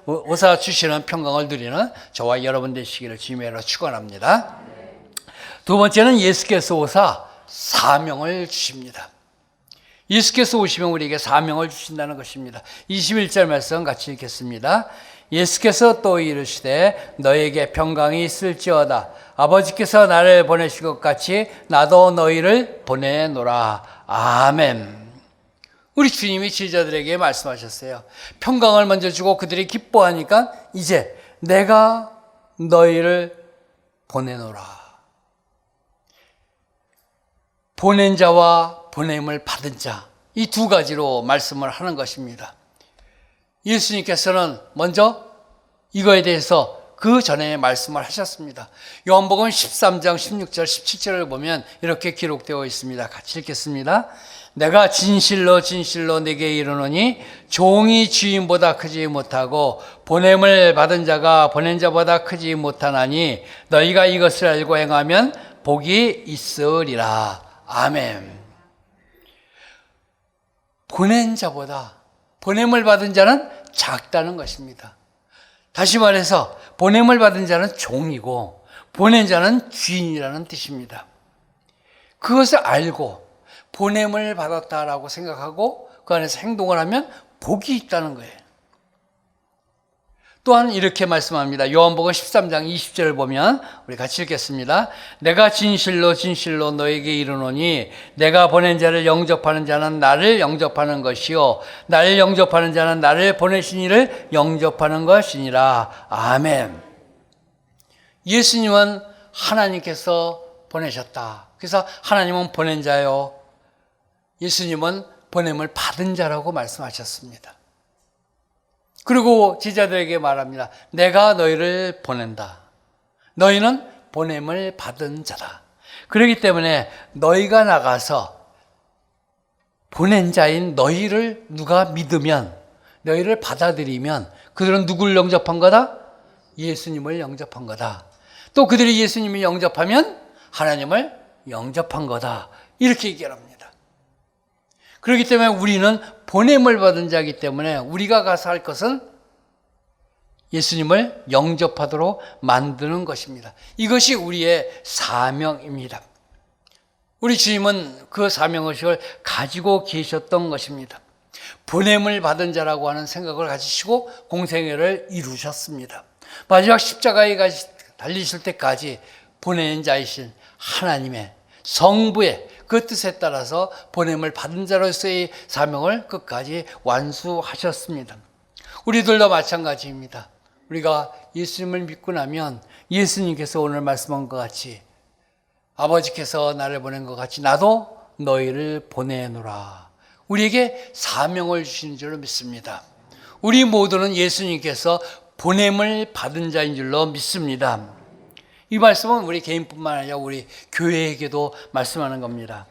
오사 주시는 평강을 누리는 저와 여러분 되시기를 주님으로 축원합니다. 두 번째는 예수께서 오사 사명을 주십니다. 예수께서 오시면 우리에게 사명을 주신다는 것입니다. 21절 말씀 같이 읽겠습니다. 예수께서 또 이르시되 너에게 평강이 있을지어다. 아버지께서 나를 보내신 것 같이 나도 너희를 보내노라. 아멘. 우리 주님이 제자들에게 말씀하셨어요. 평강을 먼저 주고 그들이 기뻐하니까 이제 내가 너희를 보내노라. 보낸 자와 보냄을 받은 자, 이 두 가지로 말씀을 하는 것입니다. 예수님께서는 먼저 이거에 대해서 그 전에 말씀을 하셨습니다. 요한복음 13장 16절 17절을 보면 이렇게 기록되어 있습니다. 같이 읽겠습니다. 내가 진실로 진실로 네게 이르노니 종이 주인보다 크지 못하고 보냄을 받은 자가 보낸 자보다 크지 못하나니 너희가 이것을 알고 행하면 복이 있으리라. 아멘. 보낸 자보다 보냄을 받은 자는 작다는 것입니다. 다시 말해서 보냄을 받은 자는 종이고 보낸 자는 주인이라는 뜻입니다. 그것을 알고 보냄을 받았다라고 생각하고 그 안에서 행동을 하면 복이 있다는 거예요. 또한 이렇게 말씀합니다. 요한복음 13장 20절을 보면 우리 같이 읽겠습니다. 내가 진실로 진실로 너에게 이르노니 내가 보낸 자를 영접하는 자는 나를 영접하는 것이요 나를 영접하는 자는 나를 보내신 이를 영접하는 것이니라. 아멘. 예수님은 하나님께서 보내셨다. 그래서 하나님은 보낸 자요, 예수님은 보냄을 받은 자라고 말씀하셨습니다. 그리고 제자들에게 말합니다. 내가 너희를 보낸다. 너희는 보냄을 받은 자다. 그렇기 때문에 너희가 나가서 보낸 자인 너희를 누가 믿으면, 너희를 받아들이면 그들은 누구를 영접한 거다? 예수님을 영접한 거다. 또 그들이 예수님을 영접하면 하나님을 영접한 거다. 이렇게 얘기합니다. 그렇기 때문에 우리는 보냄을 받은 자이기 때문에 우리가 가서 할 것은 예수님을 영접하도록 만드는 것입니다. 이것이 우리의 사명입니다. 우리 주님은 그 사명의식을 가지고 계셨던 것입니다. 보냄을 받은 자라고 하는 생각을 가지시고 공생애를 이루셨습니다. 마지막 십자가에 달리실 때까지 보낸 자이신 하나님의 성부의 그 뜻에 따라서 보냄을 받은 자로서의 사명을 끝까지 완수하셨습니다. 우리들도 마찬가지입니다. 우리가 예수님을 믿고 나면 예수님께서 오늘 말씀한 것 같이, 아버지께서 나를 보낸 것 같이 나도 너희를 보내노라. 우리에게 사명을 주시는 줄로 믿습니다. 우리 모두는 예수님께서 보냄을 받은 자인 줄로 믿습니다. 이 말씀은 우리 개인뿐만 아니라 우리 교회에게도 말씀하는 겁니다.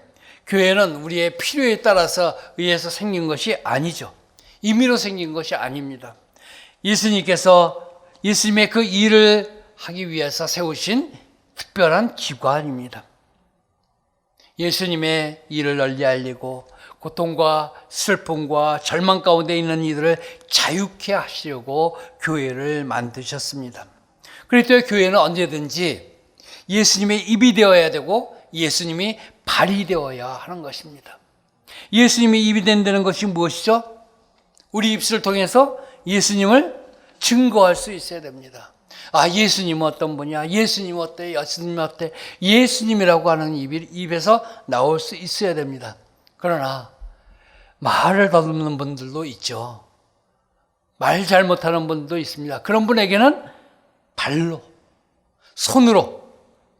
교회는 우리의 필요에 따라서 의해서 생긴 것이 아니죠. 임의로 생긴 것이 아닙니다. 예수님께서 예수님의 그 일을 하기 위해서 세우신 특별한 기관입니다. 예수님의 일을 널리 알리고 고통과 슬픔과 절망 가운데 있는 이들을 자유케 하시려고 교회를 만드셨습니다. 그래서 교회는 언제든지 예수님의 입이 되어야 되고 예수님이 발이 되어야 하는 것입니다. 예수님이 입이 된다는 것이 무엇이죠? 우리 입술을 통해서 예수님을 증거할 수 있어야 됩니다. 아, 예수님은 어떤 분이야? 예수님은 어때요? 예수님은 어때? 예수님이라고 하는 입에서 나올 수 있어야 됩니다. 그러나 말을 더듬는 분들도 있죠. 말 잘못하는 분도 있습니다. 그런 분에게는 발로, 손으로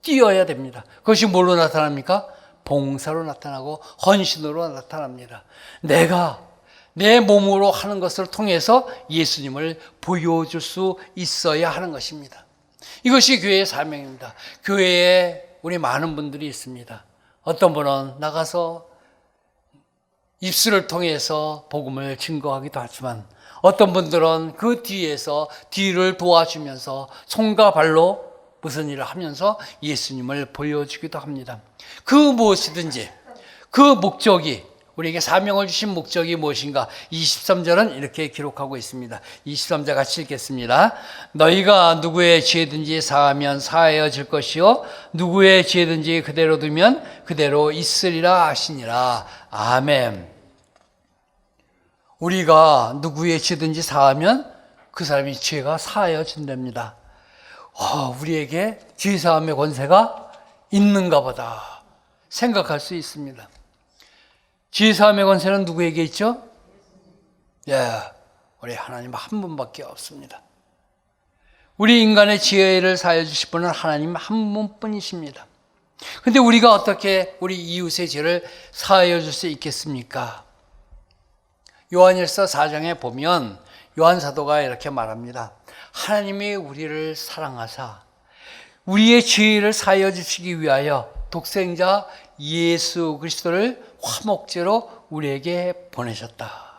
뛰어야 됩니다. 그것이 뭘로 나타납니까? 봉사로 나타나고 헌신으로 나타납니다. 내가 내 몸으로 하는 것을 통해서 예수님을 보여줄 수 있어야 하는 것입니다. 이것이 교회의 사명입니다. 교회에 우리 많은 분들이 있습니다. 어떤 분은 나가서 입술을 통해서 복음을 증거하기도 하지만 어떤 분들은 그 뒤에서 뒤를 도와주면서 손과 발로 무슨 일을 하면서 예수님을 보여주기도 합니다. 그 무엇이든지 그 목적이, 우리에게 사명을 주신 목적이 무엇인가? 23절은 이렇게 기록하고 있습니다. 23절 같이 읽겠습니다. 너희가 누구의 죄든지 사하면 사하여질 것이요 누구의 죄든지 그대로 두면 그대로 있으리라 하시니라. 아멘. 우리가 누구의 죄든지 사하면 그 사람이 죄가 사하여진답니다. 우리에게 죄 사함의 권세가 있는가 보다 생각할 수 있습니다. 죄 사함의 권세는 누구에게 있죠? 우리 하나님 한 분밖에 없습니다. 우리 인간의 죄를 사하여 주실 분은 하나님 한 분뿐이십니다. 그런데 우리가 어떻게 우리 이웃의 죄를 사하여 줄 수 있겠습니까? 요한일서 4장에 보면 요한 사도가 이렇게 말합니다. 하나님이 우리를 사랑하사 우리의 죄를 사하여 주시기 위하여 독생자 예수 그리스도를 화목제로 우리에게 보내셨다.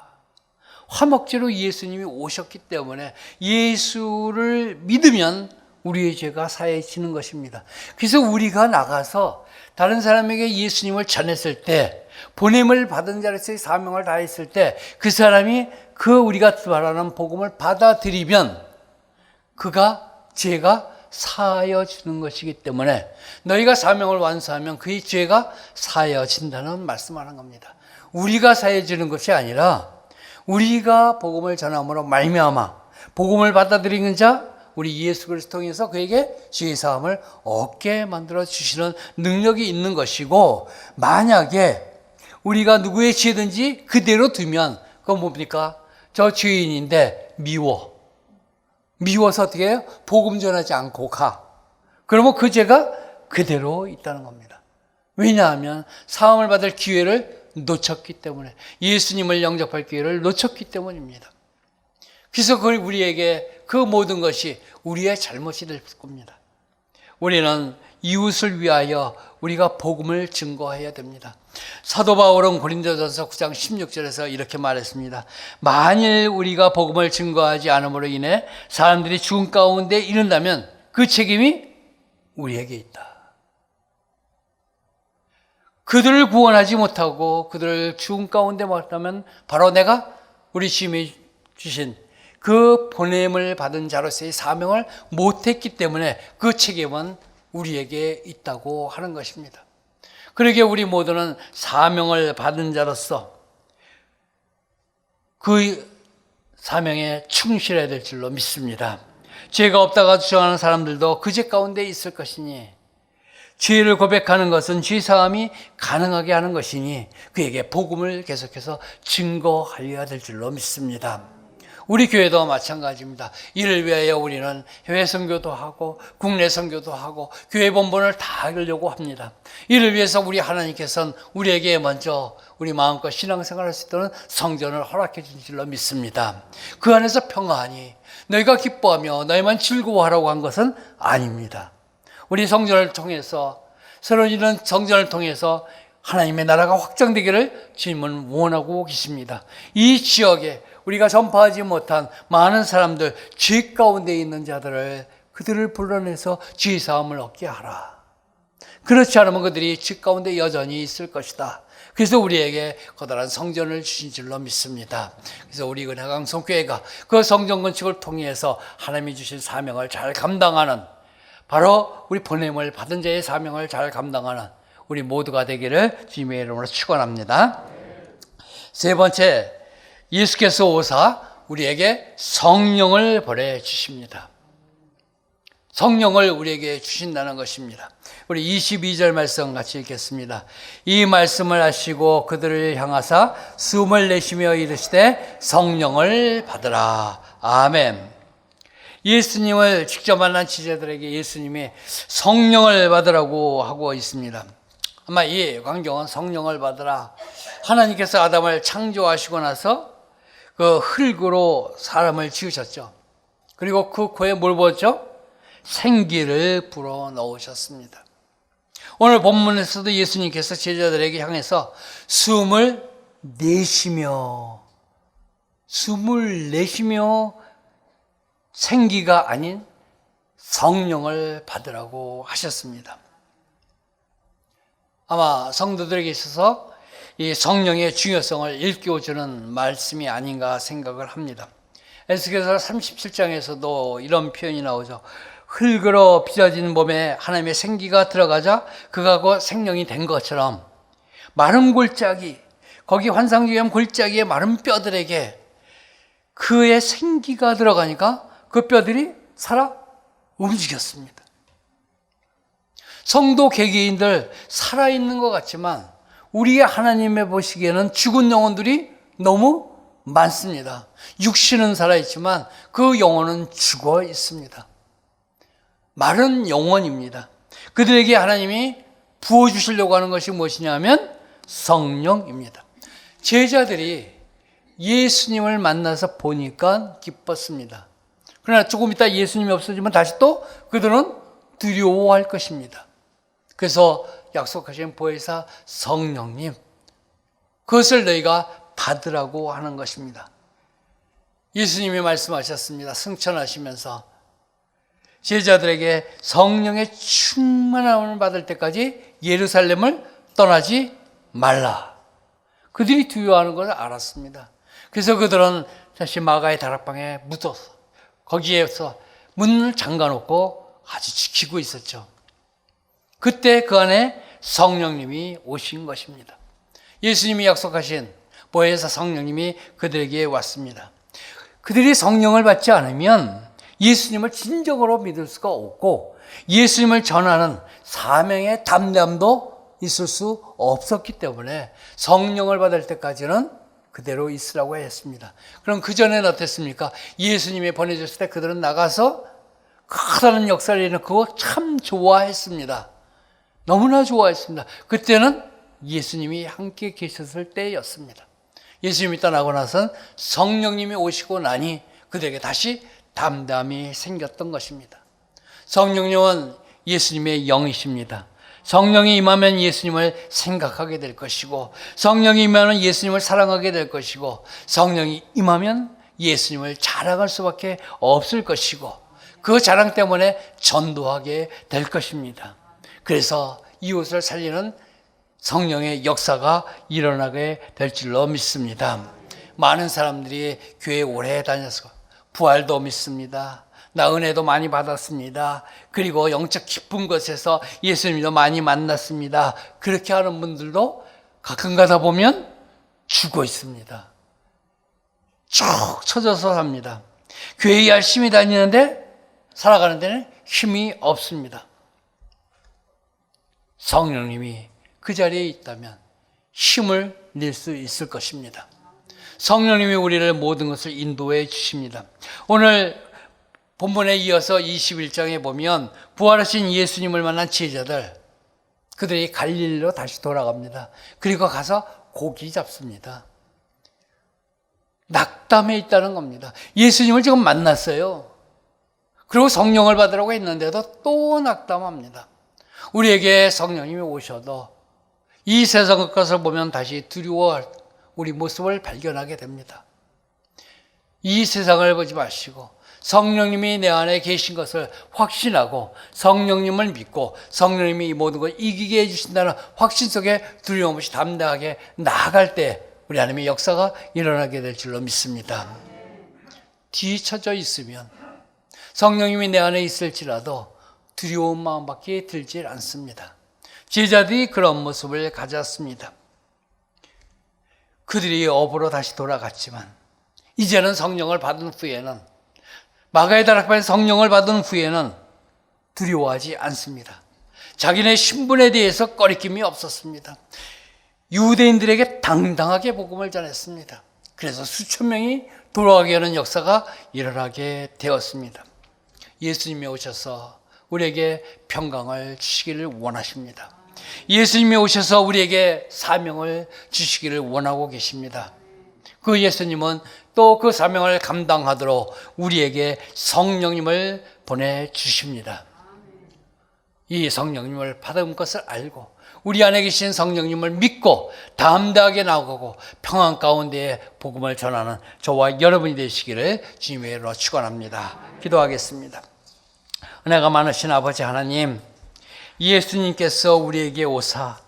화목제로 예수님이 오셨기 때문에 예수를 믿으면 우리의 죄가 사해지는 것입니다. 그래서 우리가 나가서 다른 사람에게 예수님을 전했을 때, 보냄을 받은 자로서의 사명을 다했을 때 그 사람이 그 우리가 말하는 복음을 받아들이면 그가 죄가 사하여지는 것이기 때문에 너희가 사명을 완수하면 그의 죄가 사하여진다는 말씀을 하는 겁니다. 우리가 사해지는 것이 아니라 우리가 복음을 전함으로 말미암아 복음을 받아들이는 자 우리 예수 그리스도 통해서 그에게 죄의 사함을 얻게 만들어 주시는 능력이 있는 것이고, 만약에 우리가 누구의 죄든지 그대로 두면 그건 뭡니까? 저 죄인인데 미워서 어떻게 해요? 복음 전하지 않고 가. 그러면 그 죄가 그대로 있다는 겁니다. 왜냐하면 사함을 받을 기회를 놓쳤기 때문에, 예수님을 영접할 기회를 놓쳤기 때문입니다. 그래서 우리에게 그 모든 것이 우리의 잘못이 될 겁니다. 우리는 이웃을 위하여 우리가 복음을 증거해야 됩니다. 사도 바울은 고린도전서 9장 16절에서 이렇게 말했습니다. 만일 우리가 복음을 증거하지 않음으로 인해 사람들이 죽음 가운데 이른다면 그 책임이 우리에게 있다. 그들을 구원하지 못하고 그들을 죽음 가운데 맡다면 바로 내가 우리 주님이 주신 그 보냄을 받은 자로서의 사명을 못했기 때문에 그 책임은 우리에게 있다고 하는 것입니다. 그러기에 우리 모두는 사명을 받은 자로서 그 사명에 충실해야 될 줄로 믿습니다. 죄가 없다가 주장하는 사람들도 그 죄 가운데 있을 것이니, 죄를 고백하는 것은 죄 사함이 가능하게 하는 것이니 그에게 복음을 계속해서 증거하여야 될 줄로 믿습니다. 우리 교회도 마찬가지입니다. 이를 위하여 우리는 해외 선교도 하고 국내 선교도 하고 교회 본본을 다 하려고 합니다. 이를 위해서 우리 하나님께서는 우리에게 먼저 우리 마음껏 신앙생활할 수 있도록 성전을 허락해 주신 줄로 믿습니다. 그 안에서 평안히 너희가 기뻐하며 너희만 즐거워하라고 한 것은 아닙니다. 우리 성전을 통해서, 새로 이런 성전을 통해서 하나님의 나라가 확장되기를 주님은 원하고 계십니다. 이 지역에 우리가 전파하지 못한 많은 사람들, 죄 가운데 있는 자들을, 그들을 불러내서 죄 사함을 얻게 하라. 그렇지 않으면 그들이 죄 가운데 여전히 있을 것이다. 그래서 우리에게 커다란 성전을 주신 줄로 믿습니다. 그래서 우리 은혜강 성교회가 그 성전 건축을 통해서 하나님이 주신 사명을 잘 감당하는, 바로 우리 보냄을 받은 자의 사명을 잘 감당하는 우리 모두가 되기를 주님의 이름으로 축원합니다. 세 번째, 예수께서 오사 우리에게 성령을 보내주십니다. 성령을 우리에게 주신다는 것입니다. 우리 22절 말씀 같이 읽겠습니다. 이 말씀을 하시고 그들을 향하사 숨을 내쉬며 이르시되 성령을 받으라. 아멘. 예수님을 직접 만난 지제들에게 예수님이 성령을 받으라고 하고 있습니다. 아마 이 광경은 성령을 받으라, 하나님께서 아담을 창조하시고 나서 그 흙으로 사람을 지으셨죠. 그리고 그 코에 뭘 부었죠? 생기를 불어 넣으셨습니다. 오늘 본문에서도 예수님께서 제자들에게 향해서 숨을 내쉬며 생기가 아닌 성령을 받으라고 하셨습니다. 아마 성도들에게 있어서 이 성령의 중요성을 일깨워주는 말씀이 아닌가 생각을 합니다. 에스겔서 37장에서도 이런 표현이 나오죠. 흙으로 빚어진 몸에 하나님의 생기가 들어가자 그가 곧 생명이 된 것처럼 마른 골짜기, 거기 환상적인 골짜기의 마른 뼈들에게 그의 생기가 들어가니까 그 뼈들이 살아 움직였습니다. 성도 개개인들 살아있는 것 같지만 우리의 하나님의 보시기에는 죽은 영혼들이 너무 많습니다. 육신은 살아있지만 그 영혼은 죽어 있습니다. 마른 영혼입니다. 그들에게 하나님이 부어주시려고 하는 것이 무엇이냐면 성령입니다. 제자들이 예수님을 만나서 보니까 기뻤습니다. 그러나 조금 있다 예수님이 없어지면 다시 또 그들은 두려워할 것입니다. 그래서 약속하신 보혜사 성령님, 그것을 너희가 받으라고 하는 것입니다. 예수님이 말씀하셨습니다. 승천하시면서 제자들에게 성령의 충만함을 받을 때까지 예루살렘을 떠나지 말라. 그들이 두려워하는 것을 알았습니다. 그래서 그들은 다시 마가의 다락방에 묻어서 거기에서 문을 잠가놓고 아주 지키고 있었죠. 그때 그 안에 성령님이 오신 것입니다. 예수님이 약속하신 보혜사 성령님이 그들에게 왔습니다. 그들이 성령을 받지 않으면 예수님을 진정으로 믿을 수가 없고 예수님을 전하는 사명의 담대함도 있을 수 없었기 때문에 성령을 받을 때까지는 그대로 있으라고 했습니다. 그럼 그전에는 어땠습니까? 예수님이 보내줬을 때 그들은 나가서 커다란 역사를 일으키고 참 좋아했습니다. 너무나 좋아했습니다. 그때는 예수님이 함께 계셨을 때였습니다. 예수님이 떠나고 나선 성령님이 오시고 나니 그들에게 다시 담담이 생겼던 것입니다. 성령님은 예수님의 영이십니다. 성령이 임하면 예수님을 생각하게 될 것이고 성령이 임하면 예수님을 사랑하게 될 것이고 성령이 임하면 예수님을 자랑할 수밖에 없을 것이고 그 자랑 때문에 전도하게 될 것입니다. 그래서 이웃을 살리는 성령의 역사가 일어나게 될 줄로 믿습니다. 많은 사람들이 교회 오래 다녀서 부활도 믿습니다. 나 은혜도 많이 받았습니다. 그리고 영적 깊은 곳에서 예수님도 많이 만났습니다. 그렇게 하는 분들도 가끔 가다 보면 죽어 있습니다. 쭉 처져서 삽니다. 교회 열심히 다니는데 살아가는 데는 힘이 없습니다. 성령님이 그 자리에 있다면 힘을 낼 수 있을 것입니다. 성령님이 우리를 모든 것을 인도해 주십니다. 오늘 본문에 이어서 21장에 보면 부활하신 예수님을 만난 제자들, 그들이 갈릴리로 다시 돌아갑니다. 그리고 가서 고기 잡습니다. 낙담해 있다는 겁니다. 예수님을 지금 만났어요. 그리고 성령을 받으라고 했는데도 또 낙담합니다. 우리에게 성령님이 오셔도 이 세상 것을 보면 다시 두려워할 우리 모습을 발견하게 됩니다. 이 세상을 보지 마시고 성령님이 내 안에 계신 것을 확신하고 성령님을 믿고 성령님이 이 모든 걸 이기게 해주신다는 확신 속에 두려움 없이 담대하게 나아갈 때 우리 하나님의 역사가 일어나게 될 줄로 믿습니다. 뒤처져 있으면 성령님이 내 안에 있을지라도 두려운 마음밖에 들지 않습니다. 제자들이 그런 모습을 가졌습니다. 그들이 업으로 다시 돌아갔지만 이제는 성령을 받은 후에는 마가의 다락방에 성령을 받은 후에는 두려워하지 않습니다. 자기네 신분에 대해서 꺼리낌이 없었습니다. 유대인들에게 당당하게 복음을 전했습니다. 그래서 수천 명이 돌아가게 하는 역사가 일어나게 되었습니다. 예수님이 오셔서 우리에게 평강을 주시기를 원하십니다. 예수님이 오셔서 우리에게 사명을 주시기를 원하고 계십니다. 그 예수님은 또 그 사명을 감당하도록 우리에게 성령님을 보내주십니다. 이 성령님을 받은 것을 알고 우리 안에 계신 성령님을 믿고 담대하게 나아가고 평안 가운데 복음을 전하는 저와 여러분이 되시기를 주님의 이름으로 축원합니다. 기도하겠습니다. 은혜가 많으신 아버지 하나님, 예수님께서 우리에게 오사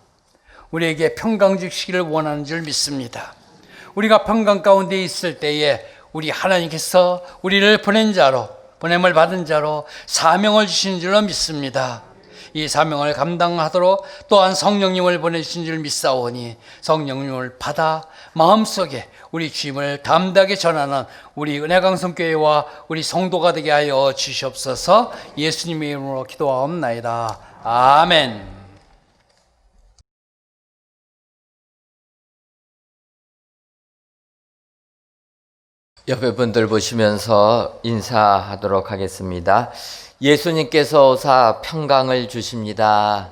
우리에게 평강 주시기를 원하는 줄 믿습니다. 우리가 평강 가운데 있을 때에 우리 하나님께서 우리를 보낸 자로, 보냄을 받은 자로 사명을 주신 줄로 믿습니다. 이 사명을 감당하도록 또한 성령님을 보내주신 줄 믿사오니 성령님을 받아 마음속에 우리 주님을 담대하게 전하는 우리 은혜강성교회와 우리 성도가 되게 하여 주시옵소서. 예수님의 이름으로 기도하옵나이다. 아멘. 옆에 분들 보시면서 인사하도록 하겠습니다. 예수님께서 오사 평강을 주십니다.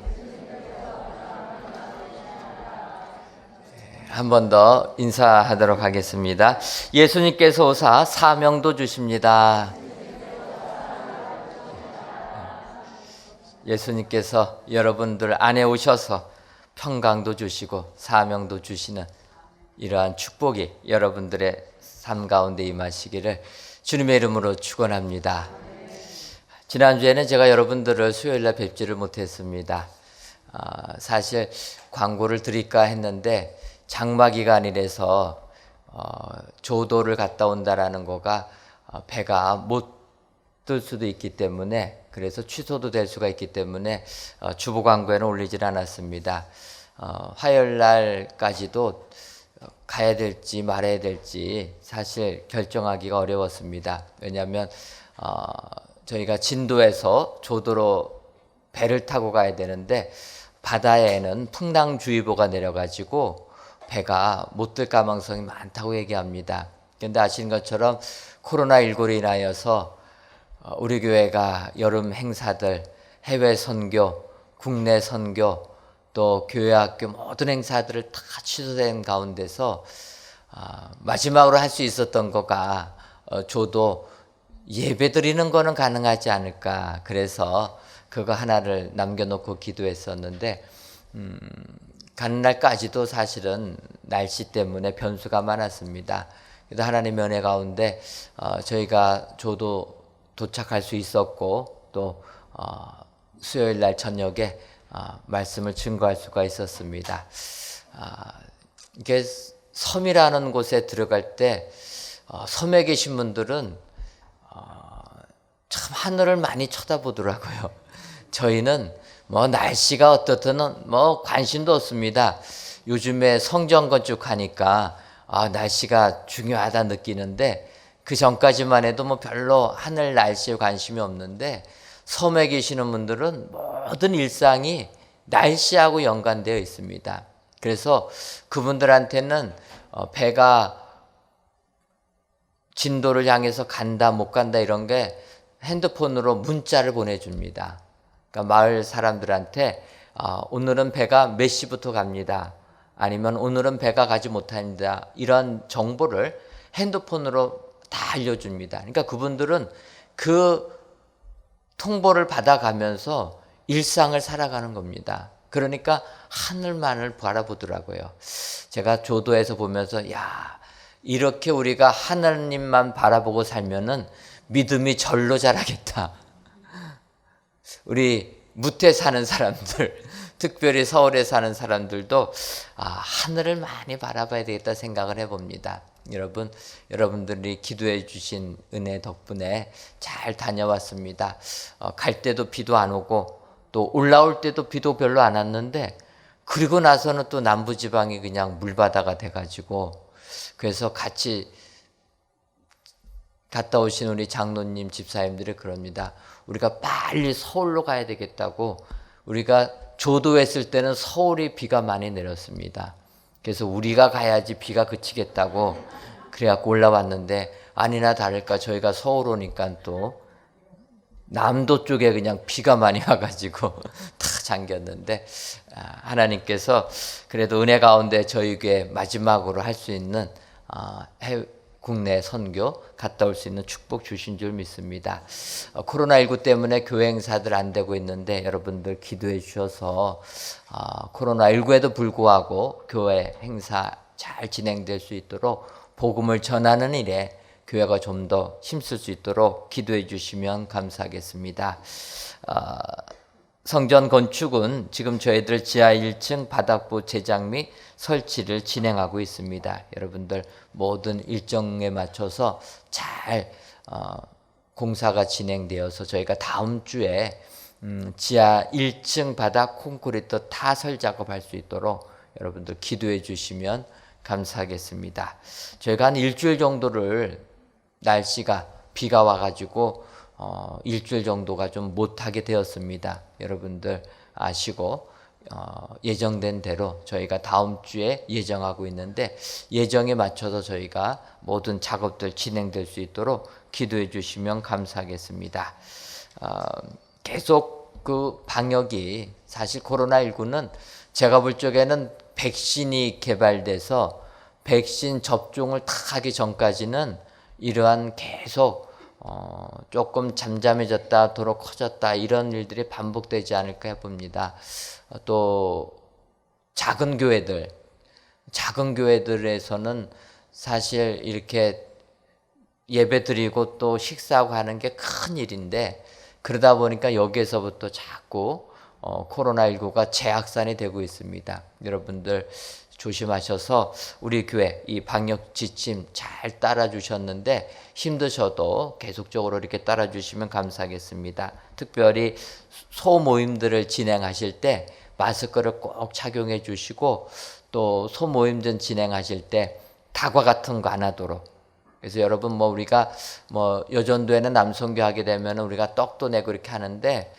한 번 더 인사하도록 하겠습니다. 예수님께서 오사 사명도 주십니다. 예수님께서 여러분들 안에 오셔서 평강도 주시고 사명도 주시는 이러한 축복이 여러분들의 삶 가운데 임하시기를 주님의 이름으로 축원합니다. 지난주에는 제가 여러분들을 수요일날 뵙지를 못했습니다. 사실 광고를 드릴까 했는데 장마 기간이라서 조도를 갔다 온다라는 거가 배가 못 뜰 수도 있기 때문에, 그래서 취소도 될 수가 있기 때문에 주보 광고에는 올리질 않았습니다. 화요일 날까지도 가야 될지 말아야 될지 사실 결정하기가 어려웠습니다. 왜냐하면 저희가 진도에서 조도로 배를 타고 가야 되는데 바다에는 풍랑주의보가 내려가지고 배가 못 뜰 가능성이 많다고 얘기합니다. 그런데 아시는 것처럼 코로나19로 인하여서 우리 교회가 여름 행사들, 해외 선교, 국내 선교, 또 교회 학교 모든 행사들을 다 취소된 가운데서 마지막으로 할 수 있었던 거가 저도 예배 드리는 거는 가능하지 않을까, 그래서 그거 하나를 남겨놓고 기도했었는데 가는 날까지도 사실은 날씨 때문에 변수가 많았습니다. 그래도 하나님의 은혜 가운데 저희가 저도 도착할 수 있었고, 또 수요일 날 저녁에 말씀을 증거할 수가 있었습니다. 이게 섬이라는 곳에 들어갈 때 섬에 계신 분들은 참 하늘을 많이 쳐다보더라고요. 저희는 뭐 날씨가 어떻든 뭐 관심도 없습니다. 요즘에 성전 건축하니까 날씨가 중요하다 느끼는데, 그 전까지만 해도 뭐 별로 하늘 날씨에 관심이 없는데, 섬에 계시는 분들은 모든 일상이 날씨하고 연관되어 있습니다. 그래서 그분들한테는 배가 진도를 향해서 간다 못 간다 이런 게 핸드폰으로 문자를 보내줍니다. 그러니까 마을 사람들한테 오늘은 배가 몇 시부터 갑니다, 아니면 오늘은 배가 가지 못합니다, 이런 정보를 핸드폰으로 다 알려줍니다. 그러니까 그분들은 그 통보를 받아가면서 일상을 살아가는 겁니다. 그러니까 하늘만을 바라보더라고요. 제가 조도에서 보면서 이렇게 우리가 하나님만 바라보고 살면은 믿음이 절로 자라겠다. 우리 무태 사는 사람들, 특별히 서울에 사는 사람들도 하늘을 많이 바라봐야 되겠다 생각을 해봅니다. 여러분들이 기도해 주신 은혜 덕분에 잘 다녀왔습니다. 갈 때도 비도 안 오고, 또 올라올 때도 비도 별로 안 왔는데, 그리고 나서는 또 남부지방이 그냥 물바다가 돼가지고, 그래서 같이 갔다 오신 우리 장로님 집사님들이 그럽니다. 우리가 빨리 서울로 가야 되겠다고. 우리가 조도했을 때는 서울이 비가 많이 내렸습니다. 그래서 우리가 가야지 비가 그치겠다고 그래갖고 올라왔는데, 아니나 다를까 저희가 서울 오니까 또 남도 쪽에 그냥 비가 많이 와가지고 다 잠겼는데, 하나님께서 그래도 은혜 가운데 저희에게 마지막으로 할 수 있는 국내 선교 갔다 올 수 있는 축복 주신 줄 믿습니다. 코로나19 때문에 교회 행사들 안 되고 있는데 여러분들 기도해 주셔서 코로나19에도 불구하고 교회 행사 잘 진행될 수 있도록, 복음을 전하는 일에 교회가 좀 더 힘쓸 수 있도록 기도해 주시면 감사하겠습니다. 성전 건축은 지금 저희들 지하 1층 바닥부 제작 및 설치를 진행하고 있습니다. 여러분들 모든 일정에 맞춰서 잘 공사가 진행되어서 저희가 다음 주에 지하 1층 바닥 콘크리트 타설 작업할 수 있도록 여러분들 기도해 주시면 감사하겠습니다. 저희가 한 일주일 정도를 날씨가 비가 와가지고 일주일 정도가 좀 못하게 되었습니다. 여러분들 아시고 예정된 대로 저희가 다음 주에 예정하고 있는데, 예정에 맞춰서 저희가 모든 작업들 진행될 수 있도록 기도해 주시면 감사하겠습니다. 계속 그 방역이, 사실 코로나19는 제가 볼 적에는 백신이 개발돼서 백신 접종을 다 하기 전까지는 이러한 계속 조금 잠잠해졌다 도로 커졌다 이런 일들이 반복되지 않을까 해봅니다. 또 작은 교회들에서는 사실 이렇게 예배 드리고 또 식사하고 하는 게 큰 일인데, 그러다 보니까 여기에서부터 자꾸 코로나19가 재확산이 되고 있습니다. 여러분들 조심하셔서 우리 교회 이 방역 지침 잘 따라주셨는데 힘드셔도 계속적으로 이렇게 따라주시면 감사하겠습니다. 특별히 소모임들을 진행하실 때 마스크를 꼭 착용해 주시고 또 소모임들 진행하실 때 다과 같은 거 안 하도록. 그래서 여러분 우리가 여전도에는 남성교 하게 되면 우리가 떡도 내고 이렇게 하는데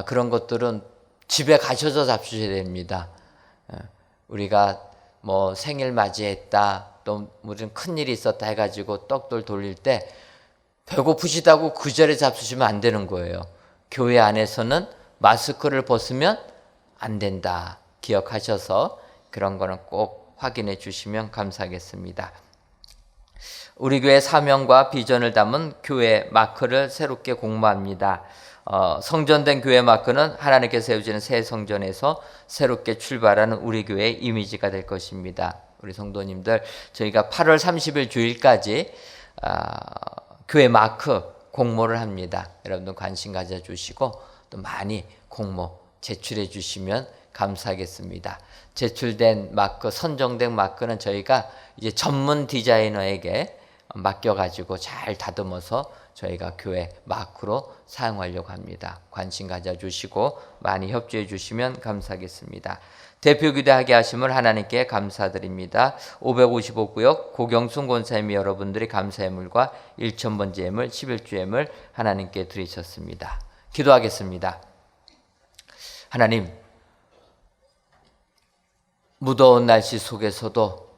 그런 것들은 집에 가셔서 잡수셔야 됩니다. 우리가 생일 맞이했다 또 무슨 큰일이 있었다 해가지고 떡들 돌릴 때 배고프시다고 그 자리에 잡수시면 안 되는 거예요. 교회 안에서는 마스크를 벗으면 안 된다 기억하셔서 그런 거는 꼭 확인해 주시면 감사하겠습니다. 우리 교회 사명과 비전을 담은 교회 마크를 새롭게 공모합니다. 성전된 교회 마크는 하나님께서 세우시는 새 성전에서 새롭게 출발하는 우리 교회의 이미지가 될 것입니다. 우리 성도님들 저희가 8월 30일 주일까지 교회 마크 공모를 합니다. 여러분들 관심 가져주시고 또 많이 공모 제출해 주시면 감사하겠습니다. 제출된 마크, 선정된 마크는 저희가 이제 전문 디자이너에게 맡겨가지고 잘 다듬어서 저희가 교회 마크로 사용하려고 합니다. 관심 가져주시고 많이 협조해 주시면 감사하겠습니다. 대표기도하게 하심을 하나님께 감사드립니다. 555구역 고경순 권사님이 여러분들이 감사의물과 1,000번째 예물, 11주 예물 하나님께 드리셨습니다. 기도하겠습니다. 하나님, 무더운 날씨 속에서도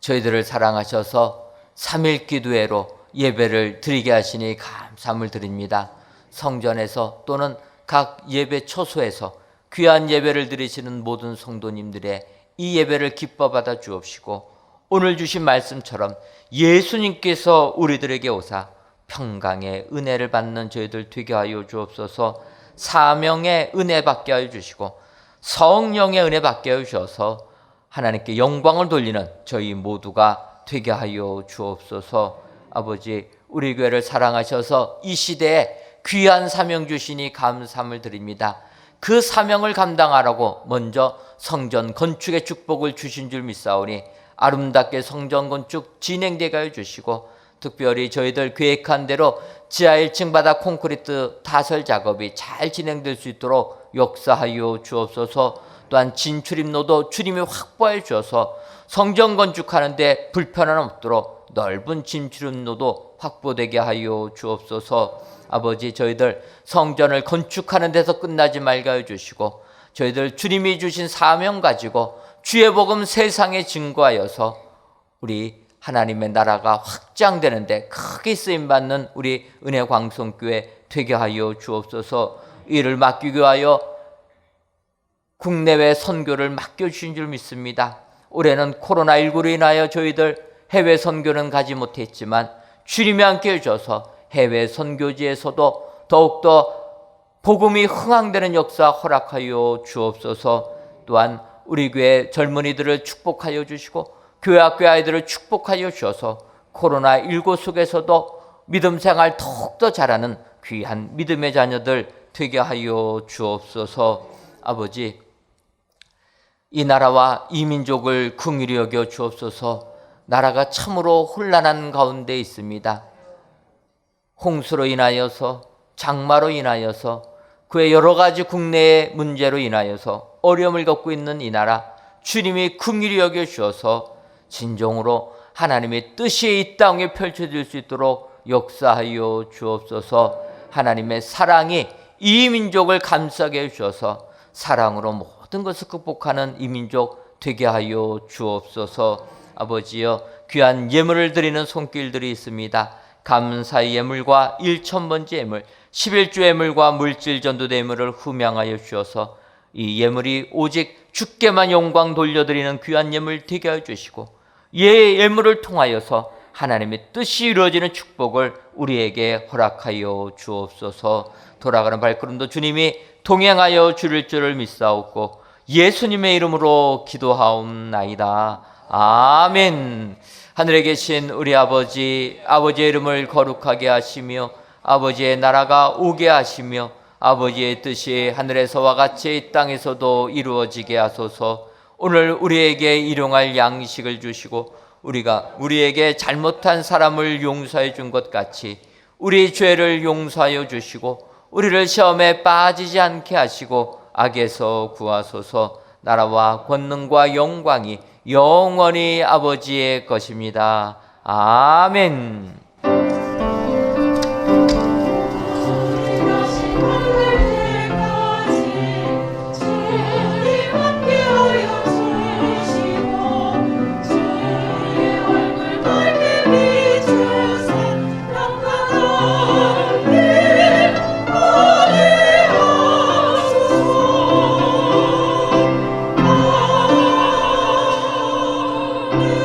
저희들을 사랑하셔서 3일 기도회로 예배를 드리게 하시니 감사함을 드립니다. 성전에서 또는 각 예배 초소에서 귀한 예배를 드리시는 모든 성도님들의 이 예배를 기뻐 받아 주옵시고 오늘 주신 말씀처럼 예수님께서 우리들에게 오사 평강의 은혜를 받는 저희들 되게 하여 주옵소서. 사명의 은혜 받게 하여 주시고 성령의 은혜 받게 하여 주셔서 하나님께 영광을 돌리는 저희 모두가 되게 하여 주옵소서. 아버지, 우리 교회를 사랑하셔서 이 시대에 귀한 사명 주시니 감사함을 드립니다. 그 사명을 감당하라고 먼저 성전 건축의 축복을 주신 줄 믿사오니 아름답게 성전 건축 진행되게 하여 주시고 특별히 저희들 계획한 대로 지하 1층 바닥 콘크리트 타설 작업이 잘 진행될 수 있도록 역사하여 주옵소서. 또한 진출입로도 주님이 확보해 주셔서 성전 건축하는데 불편함 없도록 넓은 진출입로도 확보되게 하여 주옵소서. 아버지, 저희들 성전을 건축하는 데서 끝나지 말게 하여 주시고 저희들 주님이 주신 사명 가지고 주의 복음 세상에 증거하여서 우리 하나님의 나라가 확장되는데 크게 쓰임받는 우리 은혜광성교회 되게 하여 주옵소서. 이를 맡기게 하여 국내외 선교를 맡겨주신 줄 믿습니다. 올해는 코로나19로 인하여 저희들 해외 선교는 가지 못했지만 주님이 함께 해주셔서 해외 선교지에서도 더욱더 복음이 흥황되는 역사 허락하여 주옵소서. 또한 우리 교회 젊은이들을 축복하여 주시고 교회 학교 아이들을 축복하여 주셔서 코로나19 속에서도 믿음 생활 더욱더 잘하는 귀한 믿음의 자녀들 되게 하여 주옵소서. 아버지, 이 나라와 이 민족을 긍휼히 여겨 주옵소서. 나라가 참으로 혼란한 가운데 있습니다. 홍수로 인하여서 장마로 인하여서 그의 여러 가지 국내의 문제로 인하여서 어려움을 겪고 있는 이 나라 주님이 긍휼히 여겨 주셔서 진정으로 하나님의 뜻이 이 땅에 펼쳐질 수 있도록 역사하여 주옵소서. 하나님의 사랑이 이 민족을 감싸게 해주셔서 사랑으로 모든 것을 극복하는 이 민족 되게 하여 주옵소서. 아버지여, 귀한 예물을 드리는 손길들이 있습니다. 감사의 예물과 1,000번째 예물, 11주 예물과 물질 전도대 예물을 흠양하여 주셔서 이 예물이 오직 주께만 영광 돌려드리는 귀한 예물 되게 하여 주시고 예물을 통하여서 하나님의 뜻이 이루어지는 축복을 우리에게 허락하여 주옵소서. 돌아가는 발걸음도 주님이 동행하여 주릴 줄을 믿사옵고 예수님의 이름으로 기도하옵나이다. 아멘. 하늘에 계신 우리 아버지, 아버지의 이름을 거룩하게 하시며 아버지의 나라가 오게 하시며 아버지의 뜻이 하늘에서와 같이 이 땅에서도 이루어지게 하소서. 오늘 우리에게 일용할 양식을 주시고 우리가 우리에게 잘못한 사람을 용서해 준 것 같이 우리 죄를 용서하여 주시고 우리를 시험에 빠지지 않게 하시고 악에서 구하소서. 나라와 권능과 영광이 영원히 아버지의 것입니다. 아멘. 주님